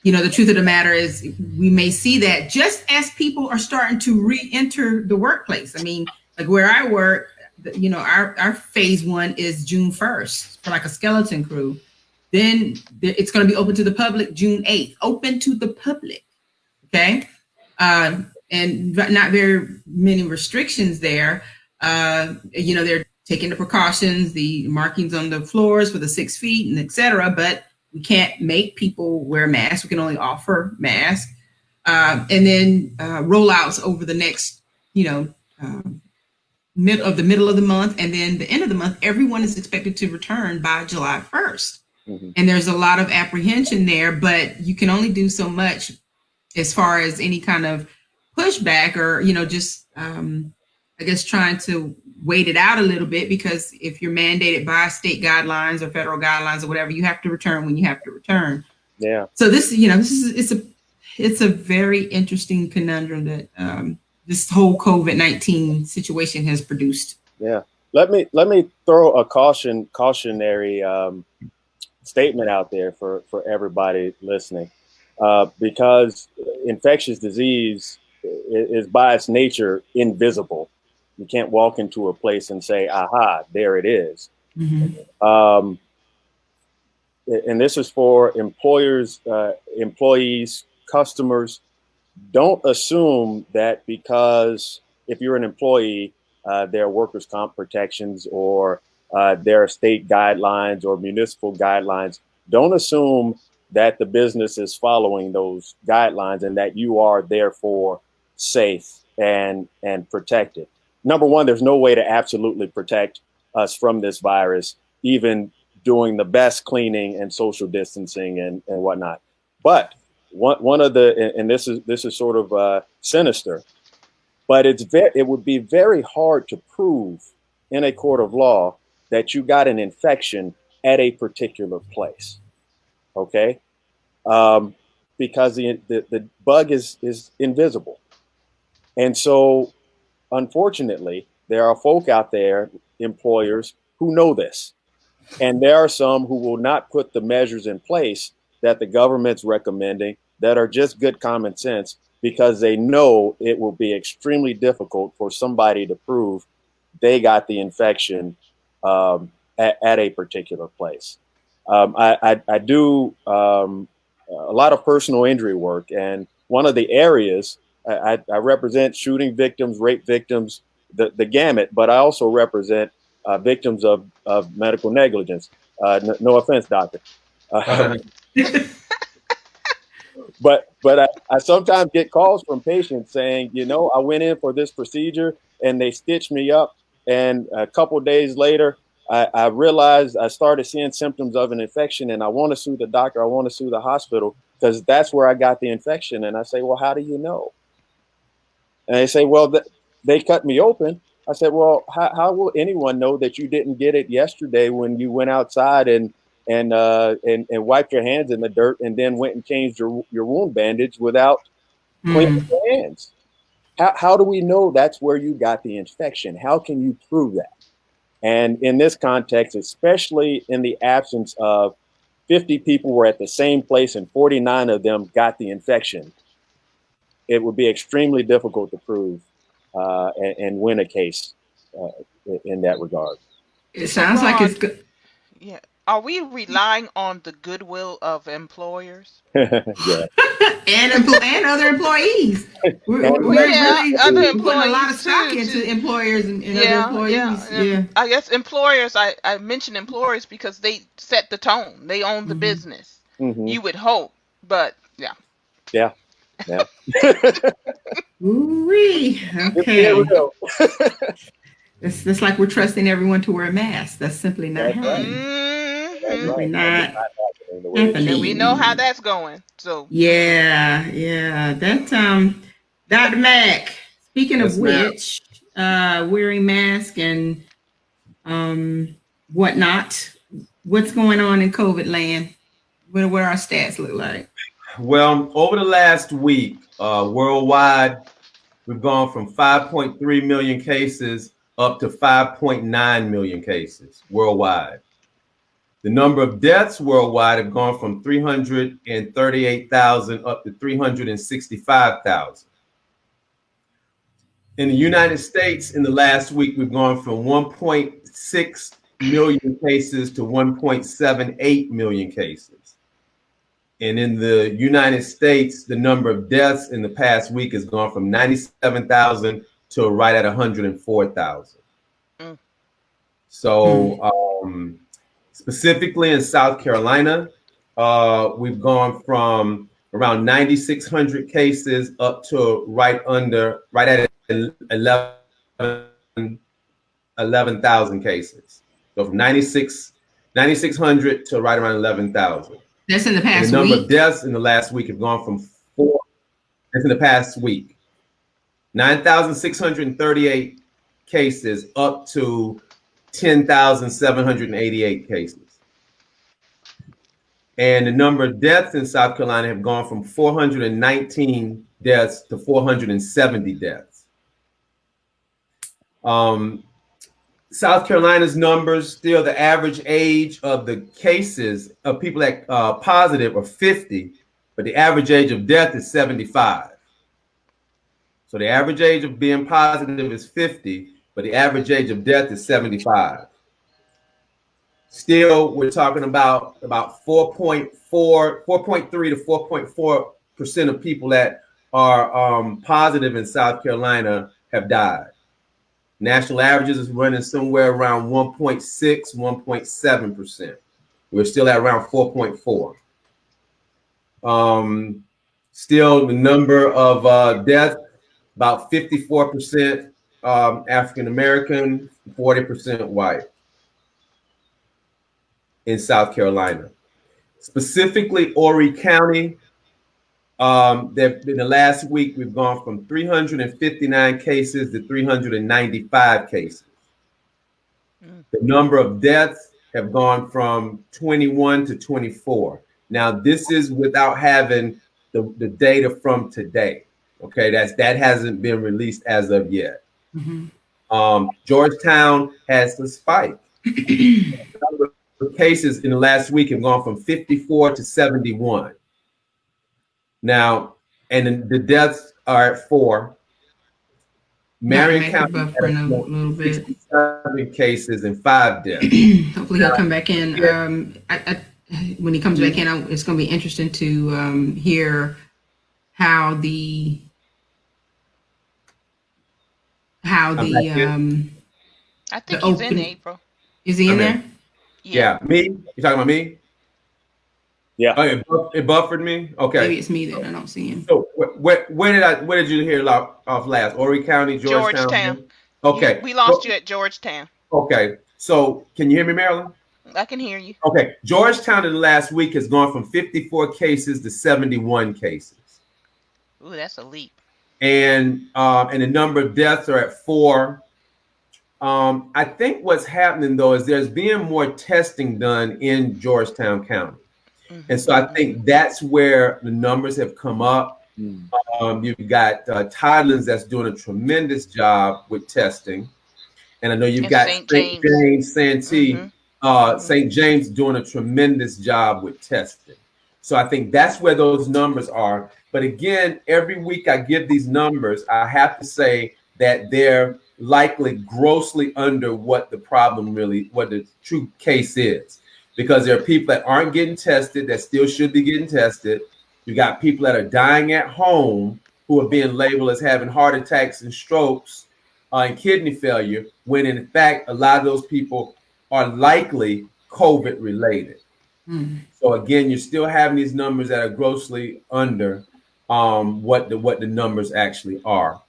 the truth of the matter is we may see that just as people are starting to re-enter the workplace. I mean, like where I work, our phase 1 is June 1st for like a skeleton crew. Then it's going to be open to the public June 8th, open to the public. Okay. And not very many restrictions there. They're taking the precautions, the markings on the floors for the 6 feet and et cetera, but we can't make people wear masks. We can only offer masks. And then rollouts over the next, middle of the month, and then the end of the month, everyone is expected to return by July 1st. Mm-hmm. And there's a lot of apprehension there, but you can only do so much as far as any kind of pushback or, just, I guess, trying to wait it out a little bit, because if you're mandated by state guidelines or federal guidelines or whatever, you have to return when you have to return. Yeah. So it's a very interesting conundrum that this whole COVID-19 situation has produced. Yeah. Let me throw a cautionary statement out there for everybody listening, because infectious disease is by its nature invisible. You can't walk into a place and say, aha, there it is. Mm-hmm. And this is for employers, employees, customers. Don't assume that because if you're an employee, there are workers' comp protections or there are state guidelines or municipal guidelines. Don't assume that the business is following those guidelines and that you are therefore safe and protected. Number one, there's no way to absolutely protect us from this virus, even doing the best cleaning and social distancing and whatnot. But one of the, and this is sort of sinister, but it would be very hard to prove in a court of law that you got an infection at a particular place. Okay, because the bug is invisible, and so unfortunately, there are folk out there, employers, who know this, and there are some who will not put the measures in place that the government's recommending that are just good common sense, because they know it will be extremely difficult for somebody to prove they got the infection at a particular place. I do a lot of personal injury work, and one of the areas I represent shooting victims, rape victims, the gamut, but I also represent victims of medical negligence. No offense, doctor. But I sometimes get calls from patients saying, I went in for this procedure and they stitched me up, and a couple of days later, I realized I started seeing symptoms of an infection, and I want to sue the doctor. I want to sue the hospital because that's where I got the infection. And I say, well, how do you know? And they say, well, they cut me open. I said, well, how will anyone know that you didn't get it yesterday when you went outside and wiped your hands in the dirt and then went and changed your wound bandage without cleaning your hands? How do we know that's where you got the infection? How can you prove that? And in this context, especially in the absence of 50 people were at the same place and 49 of them got the infection, it would be extremely difficult to prove and win a case in that regard. It sounds like it's good. Yeah. Are we relying on the goodwill of employers? Yeah. and other employees. We're really other putting a lot of stock too, into employers and other employees. Yeah. I guess employers, I mentioned employers because they set the tone. They own the business. Mm-hmm. You would hope, but yeah. Yeah. Yeah. Ooh-wee. Okay. It's like we're trusting everyone to wear a mask. That's simply not happening. Simply not happening. And we know how that's going. So yeah. That Dr. Mack, speaking of which, wearing masks and whatnot, what's going on in COVID land? What our stats look like? Well, over the last week, worldwide, we've gone from 5.3 million cases up to 5.9 million cases worldwide. The number of deaths worldwide have gone from 338,000 up to 365,000. In the United States, in the last week, we've gone from 1.6 million cases to 1.78 million cases. And in the United States, the number of deaths in the past week has gone from 97,000 to right at 104,000. Mm. So specifically in South Carolina, we've gone from around 9,600 cases up to right at 11,000 cases. So from 9,600 to right around 11,000. That's in the past week. The number week? of deaths in the last week have gone from 4. That's in the past week. 9,638 cases up to 10,788 cases. And the number of deaths in South Carolina have gone from 419 deaths to 470 deaths. South Carolina's numbers, still the average age of the cases of people that positive are 50, but the average age of death is 75. So the average age of being positive is 50, but the average age of death is 75. Still, we're talking about 4.3 to 4.4% of people that are positive in South Carolina have died. National averages is running somewhere around 1.6, 1.7%. We're still at around 4.4. Still, the number of deaths, about 54% African American, 40% white in South Carolina. Specifically, Horry County, in the last week, we've gone from 359 cases to 395 cases. The number of deaths have gone from 21 to 24. Now, this is without having the data from today. Okay, that hasn't been released as of yet. Mm-hmm. Georgetown has the spike. The number of cases in the last week have gone from 54 to 71. Now, and the deaths are at 4. Marion County has a little bit. 67 cases and 5 deaths. Hopefully he'll come back in. When he comes back in, it's going to be interesting to hear how the I think he's in April. Is he in there? Yeah. Me? You talking about me? Yeah. Oh, it buffered me. Okay. Maybe it's me then. I don't see him. So where did you hear off last? Horry County, Georgetown. Okay. We lost you at Georgetown. Okay. So can you hear me, Marilyn? I can hear you. Okay. Georgetown in the last week has gone from 54 cases to 71 cases. Ooh, that's a leap. And the number of deaths are at 4. I think what's happening though is there's being more testing done in Georgetown County. And so I think that's where the numbers have come up. You've got Tidelands that's doing a tremendous job with testing. And I know you've got St. James, Santee, St. James doing a tremendous job with testing. So I think that's where those numbers are. But again, every week I give these numbers, I have to say that they're likely grossly under what the true case is. Because there are people that aren't getting tested that still should be getting tested. You got people that are dying at home who are being labeled as having heart attacks and strokes and kidney failure, when in fact, a lot of those people are likely COVID related. So again, you're still having these numbers that are grossly under what the numbers actually are.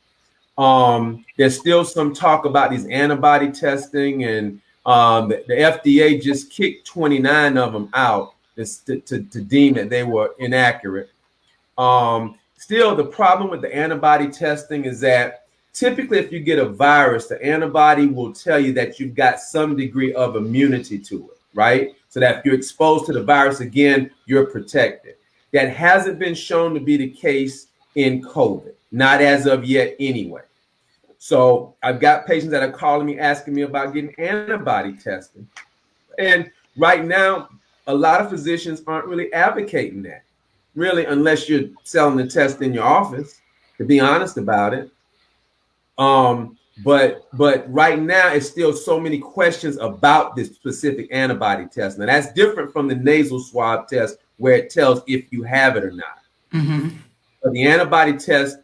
There's still some talk about these antibody testing, and the FDA just kicked 29 of them out to deem that they were inaccurate. Still, the problem with the antibody testing is that typically if you get a virus, the antibody will tell you that you've got some degree of immunity to it, right? So that if you're exposed to the virus again, you're protected. That hasn't been shown to be the case in COVID, not as of yet anyway. So I've got patients that are calling me, asking me about getting antibody testing. And right now, a lot of physicians aren't really advocating that, really, unless you're selling the test in your office, to be honest about it. But right now, it's still so many questions about this specific antibody test. Now, that's different from the nasal swab test, where it tells if you have it or not. But the antibody test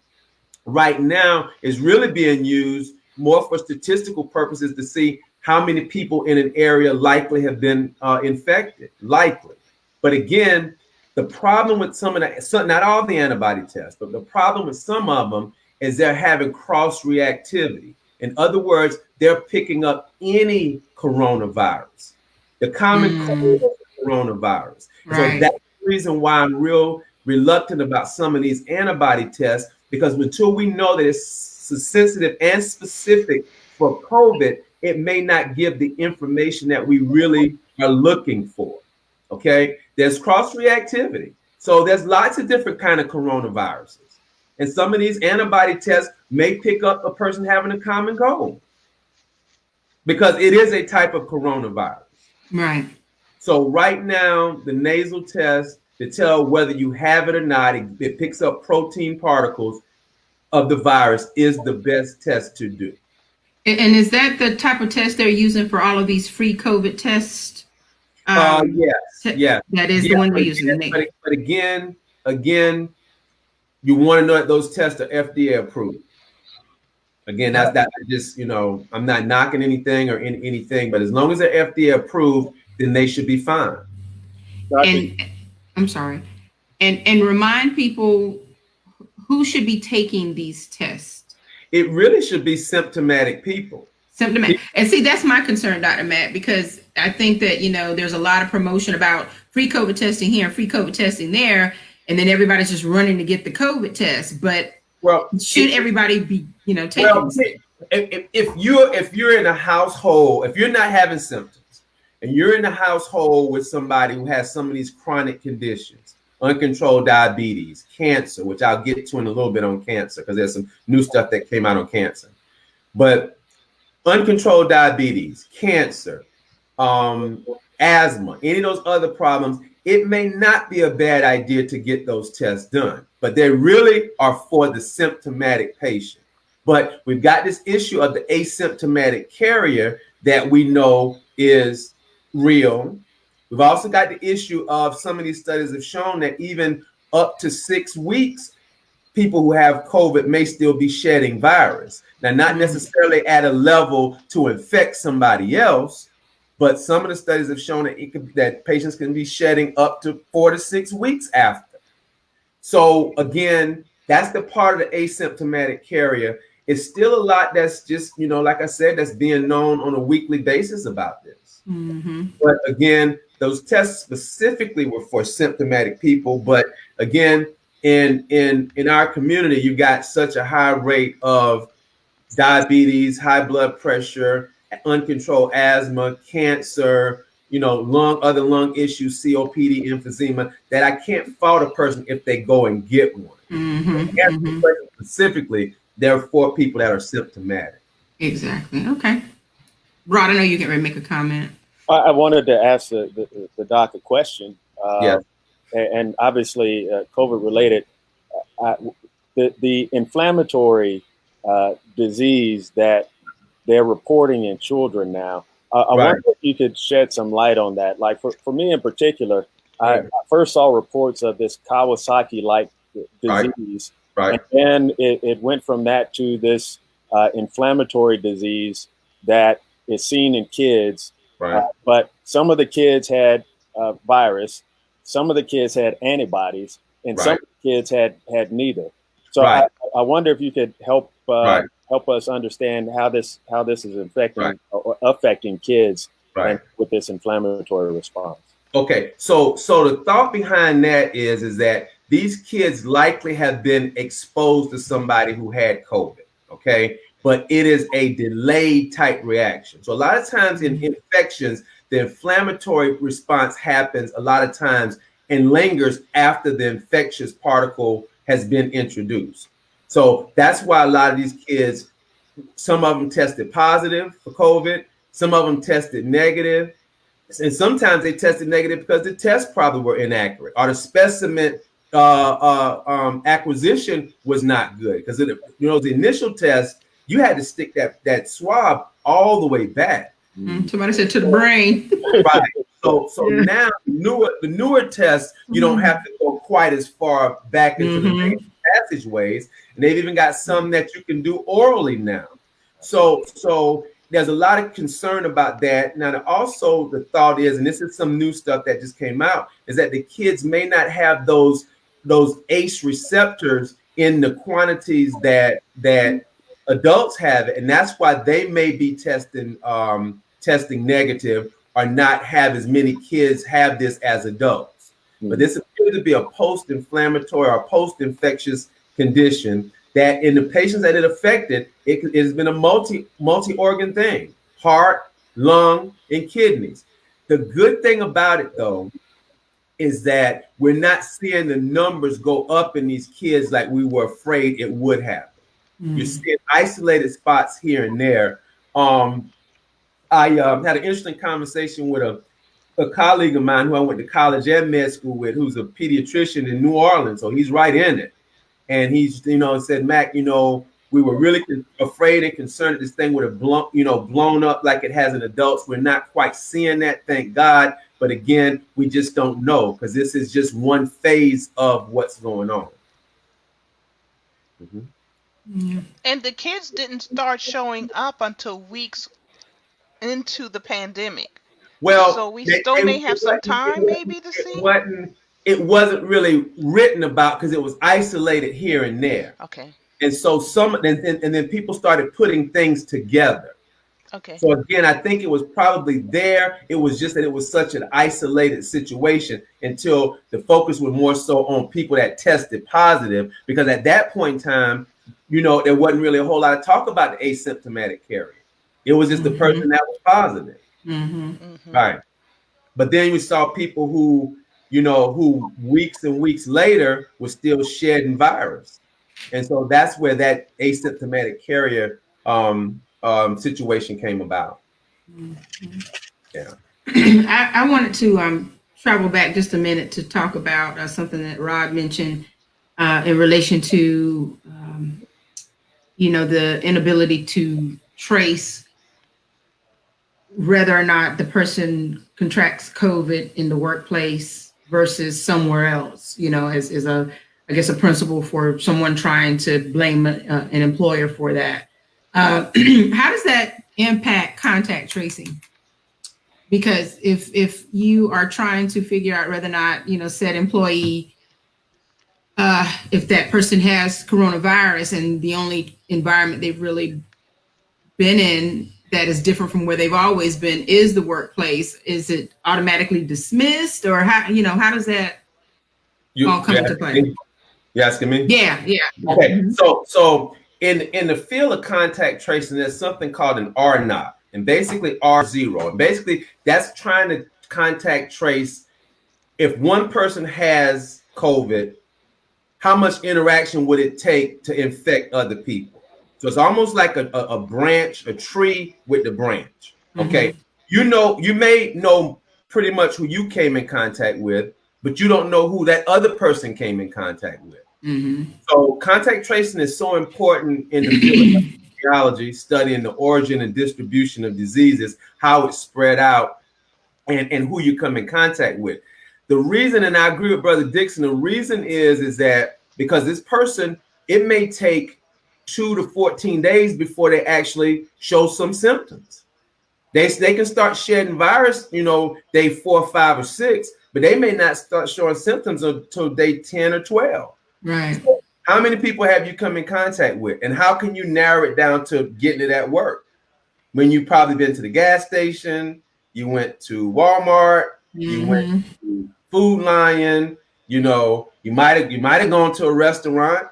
right now is really being used more for statistical purposes to see how many people in an area likely have been infected, likely. But again, the problem with some of the, not all the antibody tests, but the problem with some of them is they're having cross reactivity. In other words, they're picking up any coronavirus, the common cold coronavirus. Right. So that's the reason why I'm real reluctant about some of these antibody tests, because until we know that it's sensitive and specific for COVID, it may not give the information that we really are looking for. Okay, there's cross reactivity. So there's lots of different kind of coronaviruses. And some of these antibody tests may pick up a person having a common cold because it is a type of coronavirus. Right. So right now, the nasal test to tell whether you have it or not, it picks up protein particles of the virus is the best test to do. And is that the type of test they're using for all of these free COVID tests? Yes. That is the one they're using. But again, you want to know that those tests are FDA approved. Again, that's just, I'm not knocking anything or anything, but as long as they're FDA approved, then they should be fine. And I'm sorry. And remind people who should be taking these tests. It really should be symptomatic people. Symptomatic. And see, that's my concern, Dr. Matt, because I think that, there's a lot of promotion about free COVID testing here and free COVID testing there. And then everybody's just running to get the COVID test. But should everybody be, taking? Well, if you're in a household, if you're not having symptoms and you're in a household with somebody who has some of these chronic conditions, uncontrolled diabetes, cancer, which I'll get to in a little bit on cancer because there's some new stuff that came out on cancer. But uncontrolled diabetes, cancer, asthma, any of those other problems, it may not be a bad idea to get those tests done, but they really are for the symptomatic patient. But we've got this issue of the asymptomatic carrier that we know is real. We've also got the issue of some of these studies have shown that even up to 6 weeks, people who have COVID may still be shedding virus. Now, not necessarily at a level to infect somebody else, but some of the studies have shown that that patients can be shedding up to 4 to 6 weeks after. So again, that's the part of the asymptomatic carrier. It's still a lot that's just, like I said, that's being known on a weekly basis about this. But again, those tests specifically were for symptomatic people. But again, in our community, you got such a high rate of diabetes, high blood pressure, uncontrolled asthma, cancer, other lung issues, COPD, emphysema, that I can't fault a person if they go and get one. Specifically, there are 4 people that are symptomatic. Exactly. Okay. Rod, I know you can make a comment. I wanted to ask the doc a question. And obviously, COVID related, the inflammatory disease that they're reporting in children now. I wonder if you could shed some light on that. Like for me in particular, I first saw reports of this Kawasaki-like disease. And then it went from that to this inflammatory disease that is seen in kids. But some of the kids had virus, some of the kids had antibodies, and some of the kids had neither. So I wonder if you could help us understand how this is affecting kids with this inflammatory response. Okay, so the thought behind that is that these kids likely have been exposed to somebody who had COVID. Okay. But it is a delayed type reaction. So a lot of times in infections, the inflammatory response happens a lot of times and lingers after the infectious particle has been introduced. So that's why a lot of these kids, some of them tested positive for COVID, some of them tested negative, and sometimes they tested negative because the tests probably were inaccurate or the specimen acquisition was not good because the initial test, you had to stick that swab all the way back. Somebody said to the brain. So now the newer tests, you don't have to go quite as far back into the passageways, and they've even got some that you can do orally now. So there's a lot of concern about that. Now, also the thought is, and this is some new stuff that just came out, is that the kids may not have those ACE receptors in the quantities that adults have it, and that's why they may be testing negative or not have as many kids have this as adults. But this appears to be a post-inflammatory or post-infectious condition that in the patients that it affected, it has been a multi-organ thing: heart, lung, and kidneys. The good thing about it, though, is that we're not seeing the numbers go up in these kids like we were afraid it would happen. You're seeing isolated spots here and there. I had an interesting conversation with a colleague of mine who I went to college and med school with, who's a pediatrician in New Orleans, so he's right in it. And he's, said, Mac, we were really afraid and concerned that this thing would have blown up like it has in adults. We're not quite seeing that, thank God. But again, we just don't know, because this is just one phase of what's going on. And the kids didn't start showing up until weeks into the pandemic. Well, so we still may have some time maybe to see. It wasn't really written about because it was isolated here and there. Okay. And so and then people started putting things together. Okay. So again, I think it was probably there. It was just that it was such an isolated situation until the focus was more so on people that tested positive, because at that point in time, there wasn't really a whole lot of talk about the asymptomatic carrier. It was just the person that was positive. Right. But then we saw people who weeks and weeks later were still shedding virus. And so that's where that asymptomatic carrier situation came about. Yeah. I wanted to travel back just a minute to talk about something that Rod mentioned in relation to the inability to trace whether or not the person contracts COVID in the workplace versus somewhere else, as I guess a principle for someone trying to blame an employer for that. How does that impact contact tracing? Because if you are trying to figure out whether or not, said employee, if that person has coronavirus and the only environment they've really been in that is different from where they've always been is the workplace, is it automatically dismissed, or how does that all come into play? You asking me? Yeah. Okay. So in the field of contact tracing, there's something called an R0, and basically R0, and basically that's trying to contact trace if one person has COVID, how much interaction would it take to infect other people? So it's almost like a branch, a tree with the branch. Okay. You may know pretty much who you came in contact with, but you don't know who that other person came in contact with. So contact tracing is so important in the field of epidemiology, studying the origin and distribution of diseases, how it's spread out, and who you come in contact with. The reason, and I agree with Brother Dixon, the reason is that because this person, it may take 2 to 14 days before they actually show some symptoms. They can start shedding virus, day 4, 5, or 6, but they may not start showing symptoms until day 10 or 12. Right. So how many people have you come in contact with, and how can you narrow it down to getting it at work? When you've probably been to the gas station, you went to Walmart, you went to Food Lion, you might have gone to a restaurant,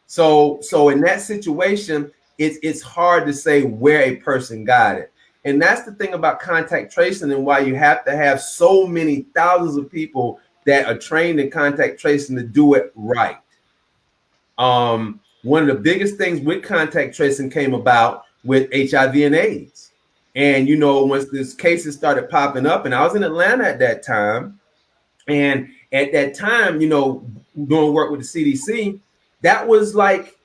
So in that situation, it's hard to say where a person got it. And that's the thing about contact tracing, and why you have to have so many thousands of people that are trained in contact tracing to do it right. One of the biggest things with contact tracing came about with HIV and AIDS. And, once these cases started popping up, and I was in Atlanta at that time, and at that time, doing work with the CDC, that was like,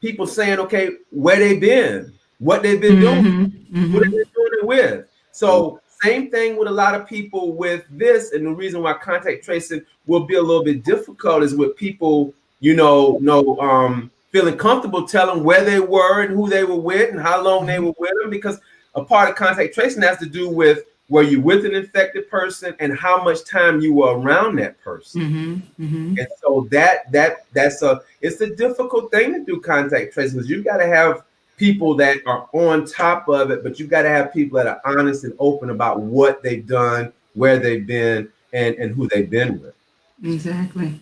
people saying, okay, where they been, what they've been doing, what they've been doing it with. So same thing with a lot of people with this, and the reason why contact tracing will be a little bit difficult is with people, feeling comfortable telling where they were and who they were with and how long they were with them, because a part of contact tracing has to do with were you with an infected person and how much time you were around that person. And so it's a difficult thing to do contact tracing, because you've got to have people that are on top of it, but you've got to have people that are honest and open about what they've done, where they've been, and who they've been with. Exactly.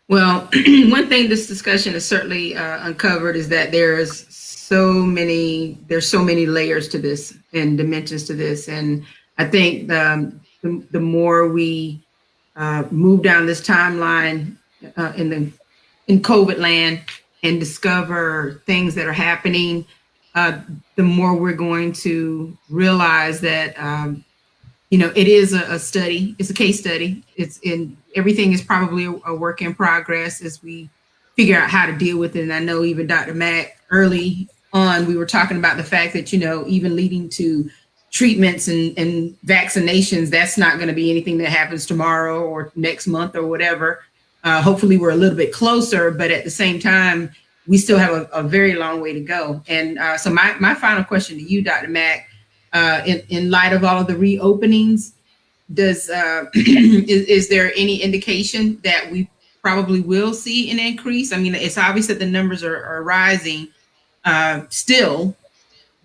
Well, one thing this discussion has certainly uncovered is that there's so many layers to this and dimensions to this, and I think the more we move down this timeline in COVID land and discover things that are happening, the more we're going to realize that it is a study. It's a case study. Everything is probably a work in progress as we figure out how to deal with it. And I know even Dr. Mack, early on, we were talking about the fact that, even leading to treatments and vaccinations, that's not going to be anything that happens tomorrow or next month or whatever. Hopefully we're a little bit closer, but at the same time, we still have a very long way to go. And so my final question to you, Dr. Mack, in light of all of the reopenings, is there any indication that we probably will see an increase? I mean, it's obvious that the numbers are rising still,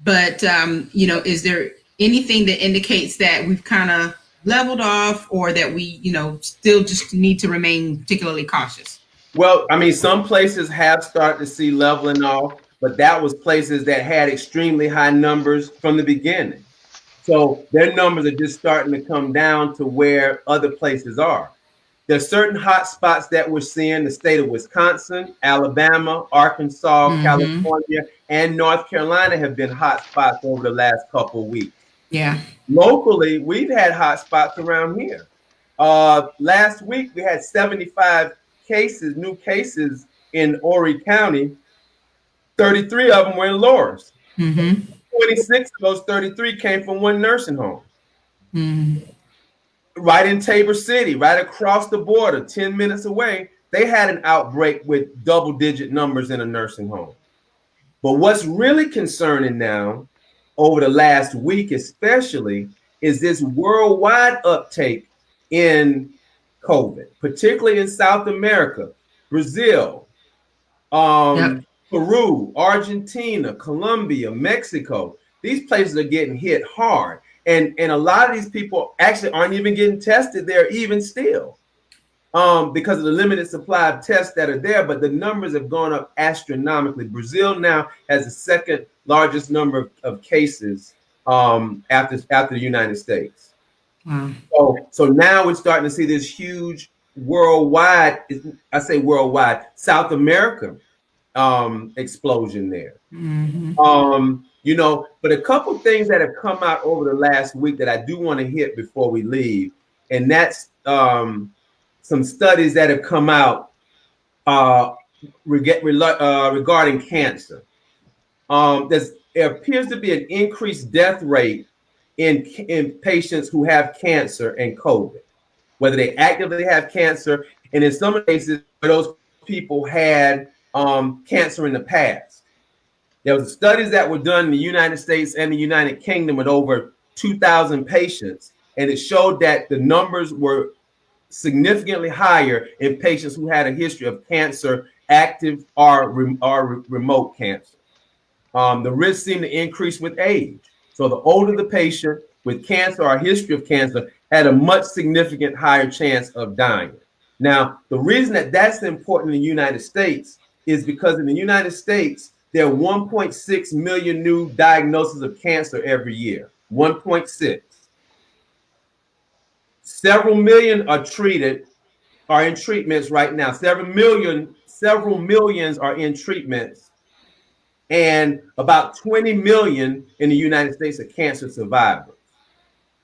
but is there anything that indicates that we've kind of leveled off, or that we still just need to remain particularly cautious? Well, I mean, some places have started to see leveling off, but that was places that had extremely high numbers from the beginning. So their numbers are just starting to come down to where other places are. There's certain hot spots that we're seeing: the state of Wisconsin, Alabama, Arkansas, California, and North Carolina have been hot spots over the last couple of weeks. Yeah. Locally, we've had hot spots around here. Last week, we had 75 new cases in Horry County. 33 of them were in Loris. 26 of those 33 came from one nursing home. Right in Tabor City, right across the border, 10 minutes away, they had an outbreak with double-digit numbers in a nursing home. But what's really concerning now, over the last week especially, is this worldwide uptake in COVID, particularly in South America, Brazil, Peru, Argentina, Colombia, Mexico. These places are getting hit hard. And a lot of these people actually aren't even getting tested there even still, because of the limited supply of tests that are there. But the numbers have gone up astronomically. Brazil now has the second largest number of cases after the United States. So now we're starting to see this huge worldwide, I say worldwide, South America explosion there. But a couple things that have come out over the last week that I do want to hit before we leave, and that's some studies that have come out regarding cancer. There appears to be an increased death rate in patients who have cancer and COVID, whether they actively have cancer, and in some cases where those people had cancer in the past. There was studies that were done in the United States and the United Kingdom with over 2,000 patients, and it showed that the numbers were significantly higher in patients who had a history of cancer, active or remote cancer. The risk seemed to increase with age. So the older the patient with cancer or a history of cancer had a much significant higher chance of dying. Now, the reason that that's important in the United States is because in the United States, there are 1.6 million new diagnoses of cancer every year. 1.6. Several million are in treatments right now. Several millions are in treatments. And about 20 million in the United States are cancer survivors.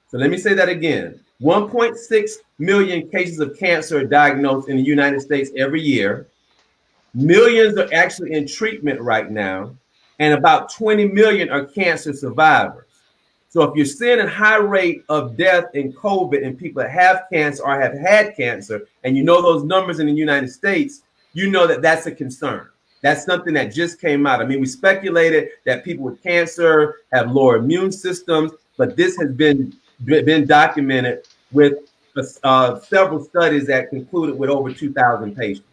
So let me say that again. 1.6 million cases of cancer are diagnosed in the United States every year. Millions are actually in treatment right now, and about 20 million are cancer survivors. So if you're seeing a high rate of death in COVID in people that have cancer or have had cancer, and you know those numbers in the United States, you know that that's a concern. That's something that just came out. I mean, we speculated that people with cancer have lower immune systems, but this has been documented with several studies that concluded with over 2,000 patients.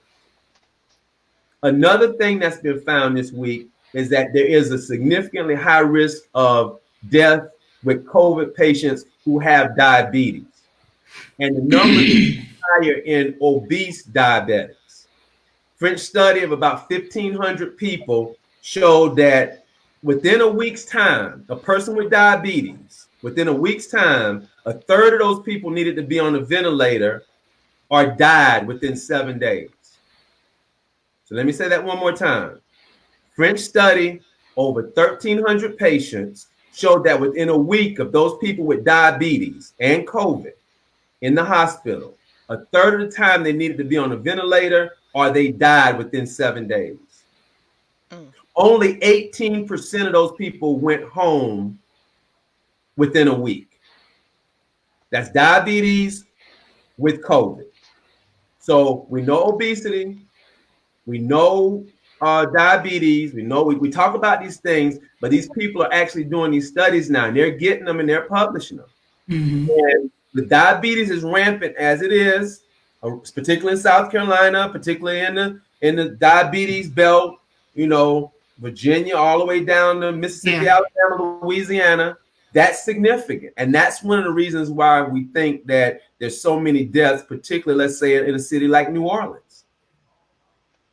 Another thing that's been found this week is that there is a significantly high risk of death with COVID patients who have diabetes. And the numbers are higher in obese diabetics. French study of about 1,500 people showed that within a week's time, a person with diabetes, within a week's time, a third of those people needed to be on a ventilator or died within 7 days. So let me say that one more time. French study, over 1,300 patients, showed that within a week of those people with diabetes and COVID in the hospital, a third of the time they needed to be on a ventilator or they died within 7 days. Only 18% of those people went home within a week. That's diabetes with COVID. So we know obesity, we know diabetes, we know we talk about these things, but these people are actually doing these studies now, and they're getting them and they're publishing them. And the diabetes is rampant as it is, particularly in South Carolina, particularly in the diabetes belt, you know, Virginia all the way down to Mississippi, Alabama, Louisiana. That's significant. And that's one of the reasons why we think that there's so many deaths, particularly, let's say, in a city like New Orleans.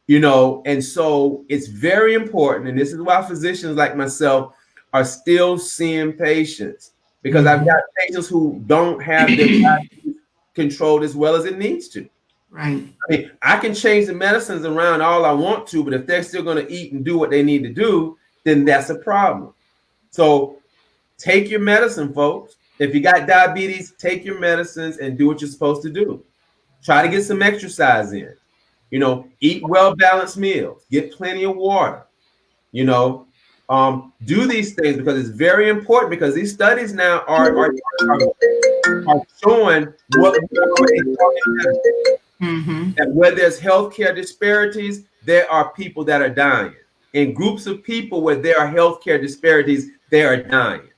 You know, and so it's very important. And this is why physicians like myself are still seeing patients, because I've got patients who don't have their diabetes controlled as well as it needs to. Right. I mean, I can change the medicines around all I want to, but if they're still going to eat and do what they need to do, then that's a problem. So take your medicine, folks. If you got diabetes, take your medicines and do what you're supposed to do. Try to get some exercise in. You know, eat well-balanced meals. Get plenty of water. You know, do these things because it's very important, because these studies now are showing what we already know, that where there's healthcare disparities, there are people that are dying. In groups of people where there are healthcare disparities, they are dying.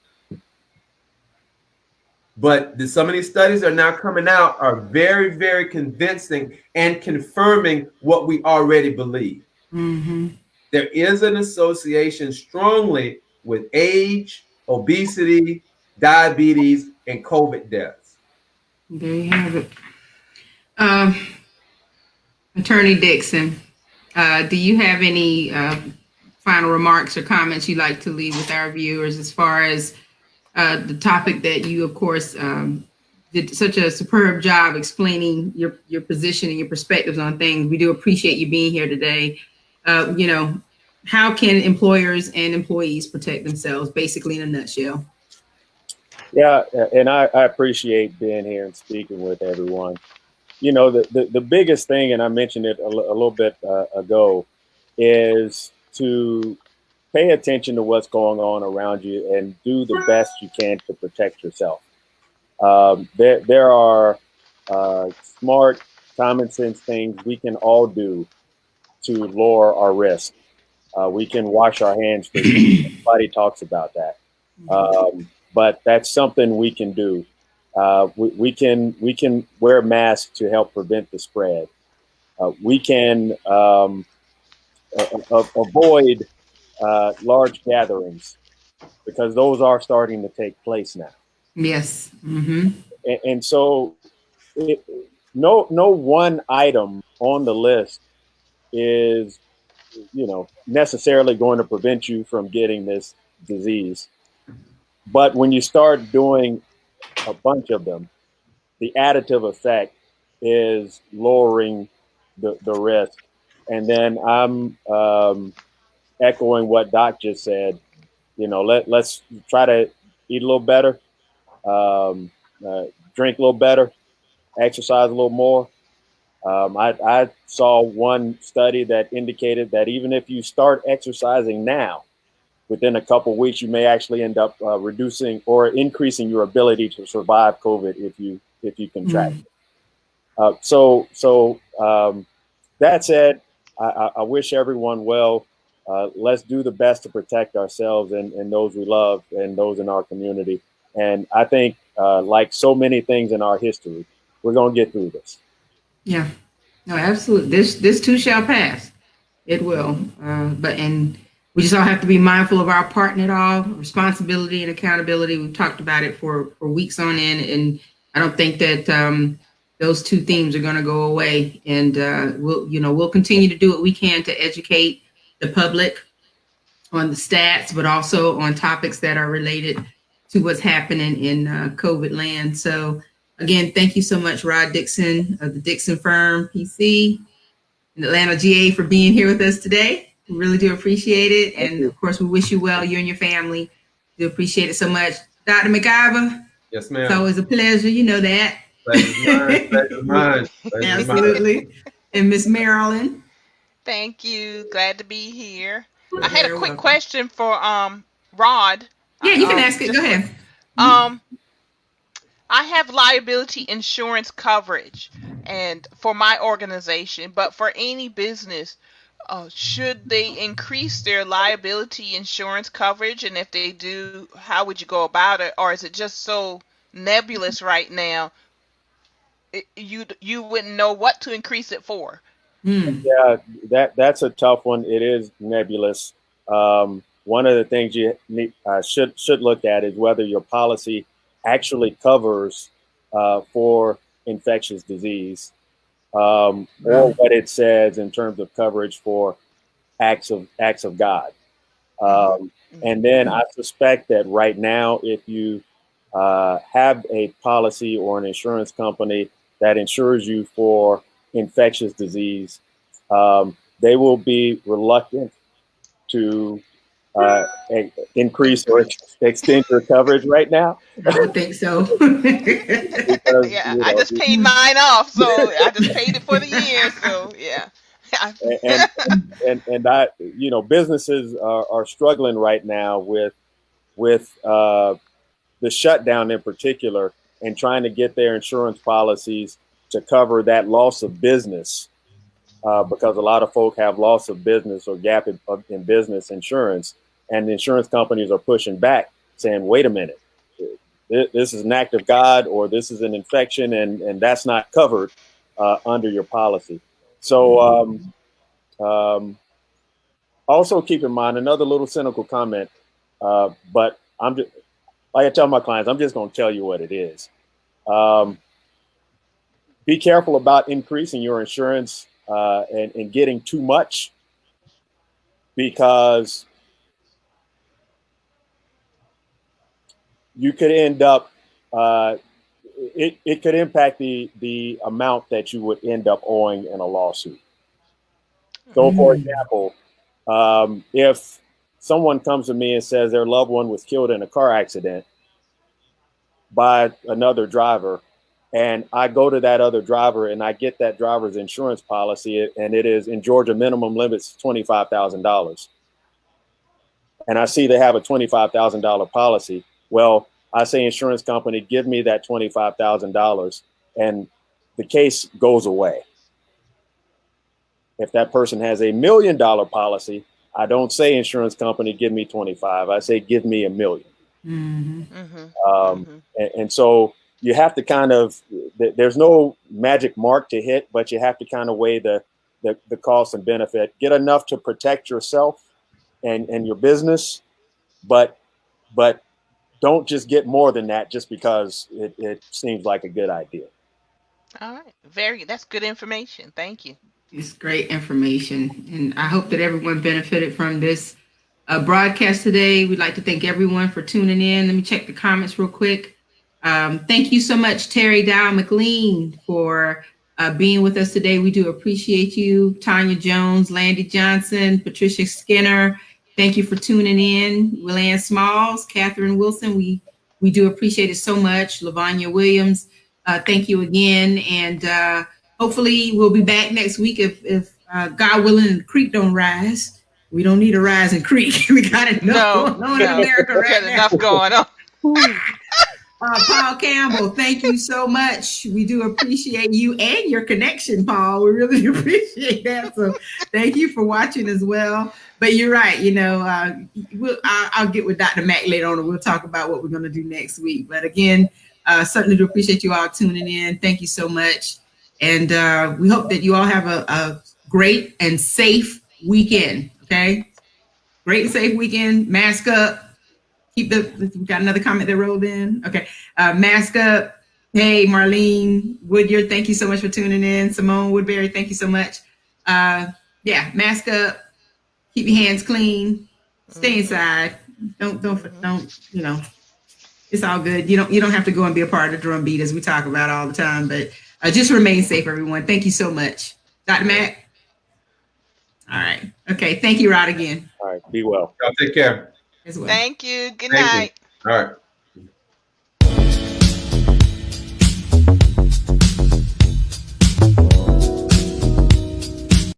But some of these studies are now coming out are very, very convincing and confirming what we already believe. There is an association strongly with age, obesity, diabetes, and COVID deaths. There you have it. Attorney Dixon, do you have any final remarks or comments you'd like to leave with our viewers as far as the topic that you, of course, did such a superb job explaining your position and your perspectives on things. We do appreciate you being here today. You know, how can employers and employees protect themselves, basically in a nutshell? Yeah, and I appreciate being here and speaking with everyone. You know, the biggest thing, and I mentioned it a little bit ago, is to pay attention to what's going on around you and do the best you can to protect yourself. There are smart, common sense things we can all do to lower our risk. We can wash our hands. Everybody talks about that. But that's something we can do. We can wear masks to help prevent the spread. We can avoid large gatherings, because those are starting to take place now. Yes. And so no one item on the list is, you know, necessarily going to prevent you from getting this disease. But when you start doing a bunch of them, the additive effect is lowering the risk. And then I'm echoing what Doc just said. You know, let's try to eat a little better, drink a little better, exercise a little more. I saw one study that indicated that even if you start exercising now, within a couple of weeks, you may actually end up reducing or increasing your ability to survive COVID if you contract it. That said, I wish everyone well. Let's do the best to protect ourselves and those we love and those in our community. And I think, like so many things in our history, we're going to get through this. Yeah, no, absolutely. This too shall pass. It will. And we just all have to be mindful of our part in it all, responsibility and accountability. We've talked about it for weeks on end, and I don't think that those two themes are going to go away. And we'll continue to do what we can to educate the public on the stats, but also on topics that are related to what's happening in COVID land. So again, thank you so much, Rod Dixon of the Dixon firm, PC, in Atlanta, GA, for being here with us today. We really do appreciate it. And of course, we wish you well, you and your family. Do appreciate it so much. Dr. McIver. Yes, ma'am. It's always a pleasure. You know that. Pleasure's mine. Pleasure's mine. Pleasure's Absolutely. mine. And Miss Marilyn. Thank you. Glad to be here. You're I had a very quick welcome. question for Rod. Yeah, you can ask it. Go ahead. I have liability insurance coverage and for my organization, but for any business, should they increase their liability insurance coverage? And if they do, how would you go about it? Or is it just so nebulous right now? You wouldn't know what to increase it for. Yeah, that's a tough one. It is nebulous. One of the things you should look at is whether your policy actually covers for infectious disease, or what it says in terms of coverage for acts of God. And then I suspect that right now, if you have a policy or an insurance company that insures you for infectious disease, they will be reluctant to increase or extend your coverage right now. I would think so. Because, Yeah, I just paid mine off, so I just paid it for the year. So yeah. and businesses are struggling right now with the shutdown in particular, and trying to get their insurance policies to cover that loss of business, because a lot of folk have loss of business or gap in business insurance, and the insurance companies are pushing back, saying, "Wait a minute, this is an act of God, or this is an infection, and that's not covered under your policy." So also keep in mind another little cynical comment, but I'm just, like I tell my clients, I'm just going to tell you what it is. Be careful about increasing your insurance and getting too much, because you could end up, it could impact the amount that you would end up owing in a lawsuit. So, for example, if someone comes to me and says their loved one was killed in a car accident by another driver, and I go to that other driver and I get that driver's insurance policy, and it is in Georgia minimum limits $25,000, and I see they have a $25,000 policy. Well, I say, insurance company, give me that $25,000, and the case goes away. If that person has $1 million policy, I don't say, insurance company, give me 25. I say, give me $1 million. And so you have to kind of, there's no magic mark to hit, but you have to kind of weigh the cost and benefit, get enough to protect yourself and your business, but don't just get more than that just because it seems like a good idea. All right. That's good information. Thank you. It's great information. And I hope that everyone benefited from this broadcast today. We'd like to thank everyone for tuning in. Let me check the comments real quick. Thank you so much, Terry Dow McLean, for being with us today. We do appreciate you. Tanya Jones, Landy Johnson, Patricia Skinner, thank you for tuning in. Willanne Smalls, Catherine Wilson, we do appreciate it so much. Lavanya Williams, thank you again. And hopefully we'll be back next week if God willing and the creek don't rise. we don't need a rising creek. We got enough going on in America right got now. enough going on. Paul Campbell, thank you so much. We do appreciate you and your connection, Paul. We really appreciate that. So thank you for watching as well. But you're right. You know, I'll get with Dr. Mack later on and we'll talk about what we're going to do next week. But again, certainly do appreciate you all tuning in. Thank you so much. And we hope that you all have a great and safe weekend. Okay. Great and safe weekend. Mask up. We got another comment that rolled in. Okay. Mask up. Hey, Marlene Woodyard, thank you so much for tuning in. Simone Woodbury, thank you so much. Yeah, mask up. Keep your hands clean. Stay inside. Don't, you know, it's all good. You don't have to go and be a part of the drum beat as we talk about all the time, but just remain safe, everyone. Thank you so much. Dr. Mack? All right. Okay. Thank you, Rod, again. All right. Be well. Y'all take care. As well. Thank you. Good Thank you. night. All right.